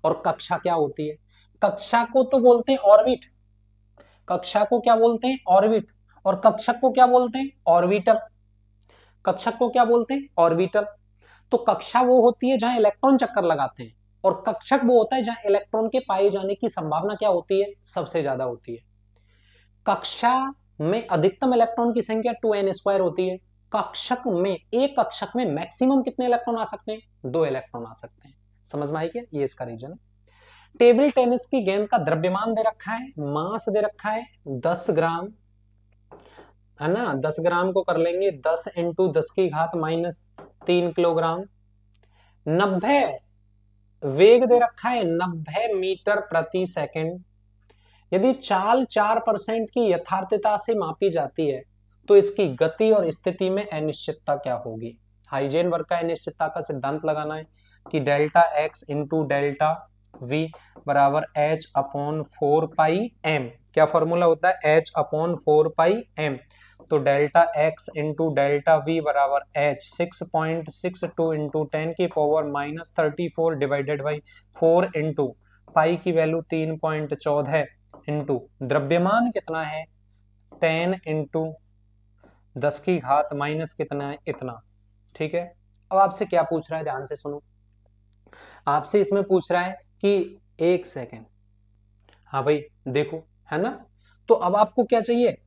और कक्षा क्या होती है। कक्षा को तो बोलते हैं ऑर्बिट, कक्षा को क्या बोलते हैं, ऑर्बिट, और कक्षक को क्या बोलते हैं, ऑर्बिटल। कक्षक को क्या बोलते हैं, ऑर्बिटल। तो कक्षा वो होती है जहां इलेक्ट्रॉन चक्कर लगाते हैं, और कक्षक वो होता है जहां इलेक्ट्रॉन के पाए जाने की संभावना क्या होती है, सबसे ज्यादा होती है। कक्षा में अधिकतम इलेक्ट्रॉन की संख्या 2n² होती है। कक्षक में, एक कक्षक में मैक्सिमम कितने इलेक्ट्रॉन आ सकते हैं, 2 इलेक्ट्रॉन आ सकते हैं। समझ में आई क्या, ये इसका रीजन है। टेबल टेनिस की गेंद का द्रव्यमान दे रखा है, मास दे रखा है 10 ग्राम, है ना, 10 ग्राम को कर लेंगे 10 इंटू 10 की घात -3 किलोग्राम। 90 वेग दे रखा है, 90 मीटर प्रति सेकंड। यदि चाल 4% की यथार्थता से मापी जाती है, तो इसकी गति और स्थिति में अनिश्चितता क्या होगी। हाइजेन वर्ग का अनिश्चितता का सिद्धांत लगाना है कि delta X into delta we बराबर एच अपॉन 4 पाई एम। क्या फॉर्मूला होता है, एच अपॉन 4 पाई एम। तो delta X into delta we बराबर एच 6.62 इंटू 10 की power -34 divided by 4 into pi की वैल्यू 3.14 इंटू द्रव्यमान कितना है 10 इंटू 10 की घात माइनस कितना है, इतना। ठीक है, अब आपसे क्या पूछ रहा है, ध्यान से सुनो। आपसे इसमें पूछ रहा है कि एक सेकेंड, हाँ भाई देखो, है ना। तो अब आपको क्या चाहिए,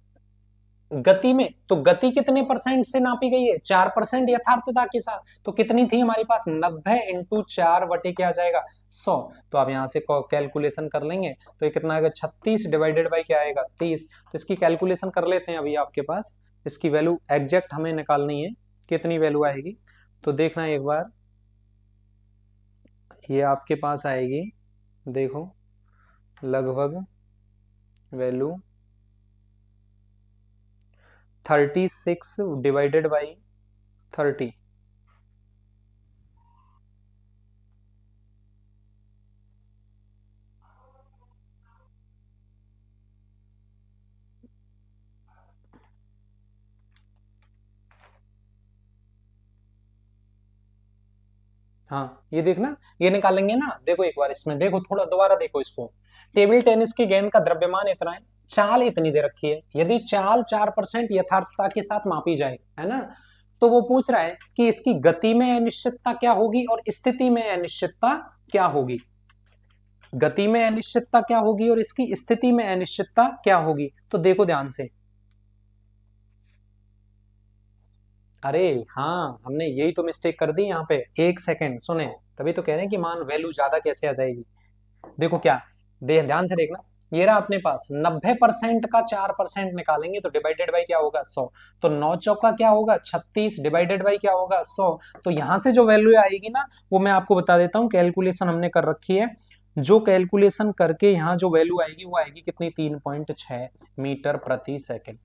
गति में, तो गति कितने परसेंट से नापी गई है, 4% यथार्थता के साथ। तो कितनी थी हमारे पास, 90 इंटू 4 बटे क्या आ जाएगा, 100। तो आप यहां से कैलकुलेशन कर लेंगे, तो ये कितना आएगा, 36 डिवाइडेड बाई क्या आएगा, 30। तो इसकी कैलकुलेशन कर लेते हैं अभी आपके पास, इसकी वैल्यू एग्जैक्ट हमें निकालनी है, कितनी वैल्यू आएगी। तो देखना एक बार, ये आपके पास आएगी, देखो लगभग वैल्यू 36 डिवाइडेड बाई 30, हाँ ये देखना, ये निकालेंगे ना, देखो एक बार इसमें देखो, थोड़ा दोबारा देखो इसको। टेबल टेनिस की गेंद का द्रव्यमान इतना है, चाल इतनी दे रखी है, यदि चाल 4% यथार्थता के साथ मापी जाए, है ना, तो वो पूछ रहा है कि इसकी गति में अनिश्चितता क्या होगी और स्थिति में अनिश्चितता क्या होगी। गति में अनिश्चितता क्या होगी और इसकी स्थिति में अनिश्चितता क्या होगी, तो देखो ध्यान से। अरे हाँ, हमने यही तो मिस्टेक कर दी यहाँ पे। एक सेकंड सुने, तभी तो कह रहे हैं कि मान वैल्यू ज्यादा कैसे आ जाएगी। देखो क्या, ध्यान से देखना, ये रहा अपने पास 90% का 4% निकालेंगे तो डिवाइडेड बाई क्या होगा, 100। तो 9 चौका क्या होगा, 36, डिवाइडेड बाई क्या होगा, 100। तो यहां से जो वैल्यू आएगी ना, वो मैं आपको बता देता हूँ, कैलकुलेशन हमने कर रखी है। जो कैलकुलेशन करके यहाँ जो वैल्यू आएगी वो आएगी कितनी, 3.6 मीटर प्रति सेकंड।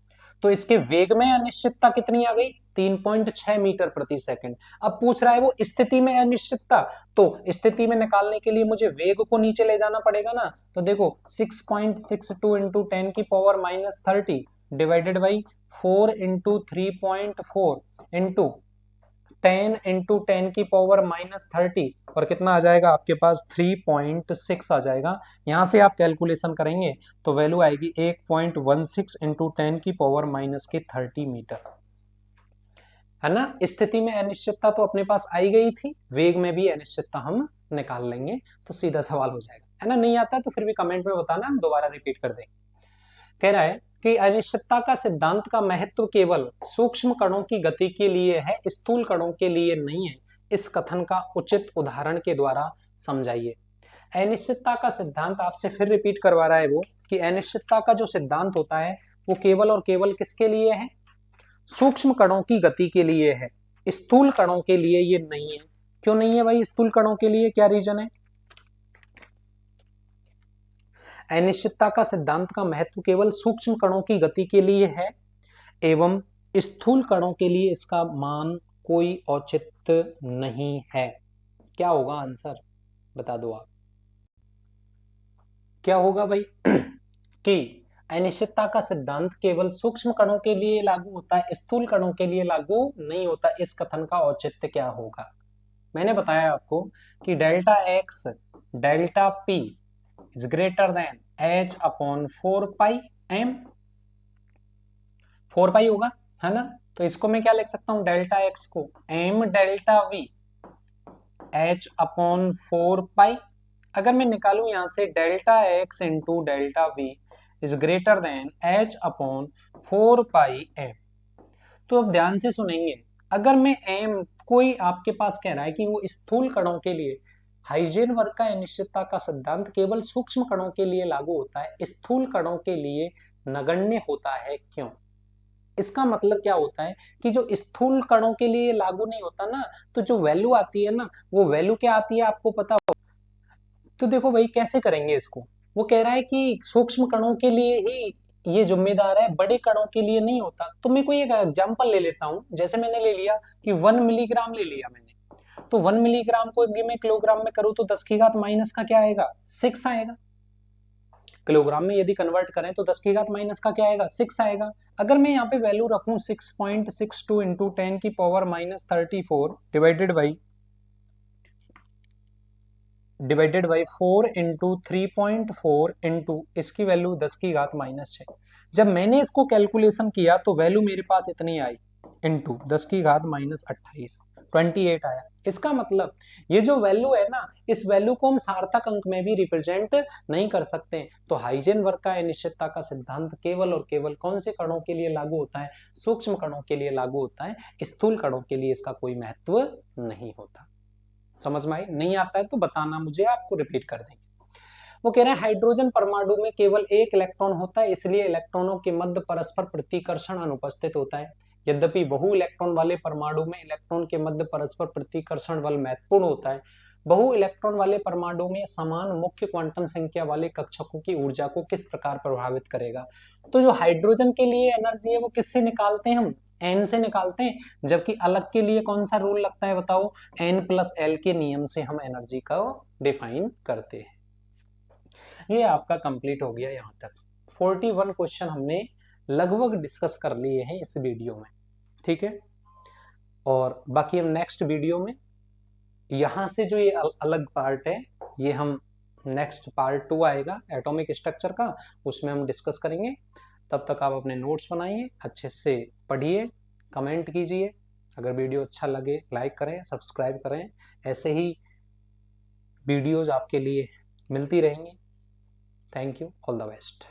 तो इसके वेग में अनिश्चितता कितनी आ गई, 3.6 मीटर प्रति सेकंड। अब पूछ रहा है वो स्थिति में अनिश्चितता, तो स्थिति में निकालने के लिए मुझे वेग को नीचे ले जाना पड़ेगा ना। तो देखो 6.62 इंटू 10 की power -30 divided by 4 into 3.4 into 10 into 10 की पावर -30, और कितना आ जाएगा आपके पास, 3.6 आ जाएगा। यहां से आप कैलकुलेशन करेंगे तो वैल्यू आएगी 1.16 इंटू 10 की पावर -30 मीटर, है ना। स्थिति में अनिश्चितता तो अपने पास आई गई थी, वेग में भी अनिश्चितता हम निकाल लेंगे, तो सीधा सवाल हो जाएगा, है ना। नहीं आता तो फिर भी कमेंट में बताना, हम दोबारा रिपीट कर देंगे। कह रहा है कि अनिश्चितता का सिद्धांत का महत्व केवल सूक्ष्म कणों की गति के लिए है, स्थूल कणों के लिए नहीं है। इस कथन का उचित उदाहरण के द्वारा समझाइए। अनिश्चितता का सिद्धांत आपसे फिर रिपीट करवा रहा है वो, कि अनिश्चितता का जो सिद्धांत होता है वो केवल और केवल किसके लिए है, सूक्ष्म कणों की गति के लिए है, स्थूल कणों के लिए ये नहीं है। क्यों नहीं है भाई स्थूल कणों के लिए, क्या रीजन है। अनिश्चितता का सिद्धांत का महत्व केवल सूक्ष्म कणों की गति के लिए है एवं स्थूल कणों के लिए इसका मान कोई औचित्य नहीं है। क्या होगा आंसर, बता दो आप, क्या होगा भाई कि अनिश्चितता का सिद्धांत केवल सूक्ष्म कणों के लिए लागू होता है, स्थूल कणों के लिए लागू नहीं होता, इस कथन का औचित्य क्या होगा। मैंने बताया आपको कि delta X delta P is greater than H upon 4 pi M, 4 pi होगा, है ना। तो इसको मैं क्या लिख सकता हूं, डेल्टा एक्स को M delta V H upon 4 pi. अगर मैं निकालू यहां से delta X into delta V is greater than H upon 4 pi M, तो अब ध्यान से सुनेंगे। अगर मैं एम, कोई आपके पास कह रहा है कि वो स्थूल कणों के लिए, हाइजेनबर्ग का अनिश्चितता का सिद्धांत केवल सूक्ष्म कणों के लिए लागू होता है, स्थूल कणों के लिए नगण्य होता है, क्यों। इसका मतलब क्या होता है कि जो स्थूल कणों के लिए लागू नहीं होता ना, तो जो वैल्यू आती है ना, वो वैल्यू क्या आती है आपको पता हो। तो देखो भाई कैसे करेंगे इसको, वो कह रहा है कि सूक्ष्म कणों के लिए ही ये जिम्मेदार है, बड़े कणों के लिए नहीं होता। तो मैं कोई एक एग्जांपल ले लेता हूं, जैसे मैंने ले लिया कि 1 मिलीग्राम ले लिया मैंने, तो 1 मिलीग्राम को यदि मैं किलोग्राम में करूँ तो 10 की घात माइनस का क्या आएगा, 6 आएगा। किलोग्राम में यदि कन्वर्ट करें तो 10 की घात माइनस का क्या आएगा, 6 आएगा। अगर मैं यहाँ पे वैल्यू रखूं 6.62 इंटू 10 की power -34 divided by 4 into 3.4 into इसकी वैल्यू 10 की घात -6। जब मैंने इसको कैलकुलेशन किया तो वैल्यू मेरे पास इतनी आई, इंटू 10 की घात -28, 28 आया। इसका मतलब ये जो वैल्यू है ना, इस वैल्यू को हम सार्थक अंक में भी रिप्रेजेंट नहीं कर सकते। तो हाइजेनबर्ग का अनिश्चितता का सिद्धांत केवल और केवल कौन से कणों के लिए लागू होता है, सूक्ष्म कणों के लिए लागू होता है, स्थूल कणों के लिए इसका कोई महत्व नहीं होता। समझ में आई, नहीं आता है तो बताना मुझे, आपको रिपीट कर देंगे। वो कह रहे हैं हाइड्रोजन परमाणु में केवल एक इलेक्ट्रॉन होता है, इसलिए इलेक्ट्रॉनों के मध्य परस्पर प्रतिकर्षण अनुपस्थित होता है। यद्यपि बहु इलेक्ट्रॉन वाले परमाणु में इलेक्ट्रॉन के मध्य परस्पर प्रतिकर्षण बल महत्वपूर्ण होता है। बहु इलेक्ट्रॉन वाले परमाणु में समान मुख्य क्वांटम संख्या वाले कक्षकों की ऊर्जा को किस प्रकार प्रभावित करेगा। तो जो हाइड्रोजन के लिए एनर्जी है वो किससे निकालते हैं हम, एन से निकालते हैं, जबकि अलग के लिए कौन सा रूल लगता है बताओ, एन प्लस एल के नियम से हम एनर्जी को डिफाइन करते हैं। ये आपका कंप्लीट हो गया यहाँ तक। 41 क्वेश्चन हमने लगभग डिस्कस कर लिए हैं इस वीडियो में, ठीक है। और बाकी हम नेक्स्ट वीडियो में यहाँ से जो ये अलग पार्ट है, ये हम नेक्स्ट पार्ट 2 आएगा एटॉमिक स्ट्रक्चर का, उसमें हम डिस्कस करेंगे। तब तक आप अपने नोट्स बनाइए, अच्छे से पढ़िए, कमेंट कीजिए, अगर वीडियो अच्छा लगे लाइक करें, सब्सक्राइब करें। ऐसे ही वीडियोज आपके लिए मिलती रहेंगी। Thank you, all the best.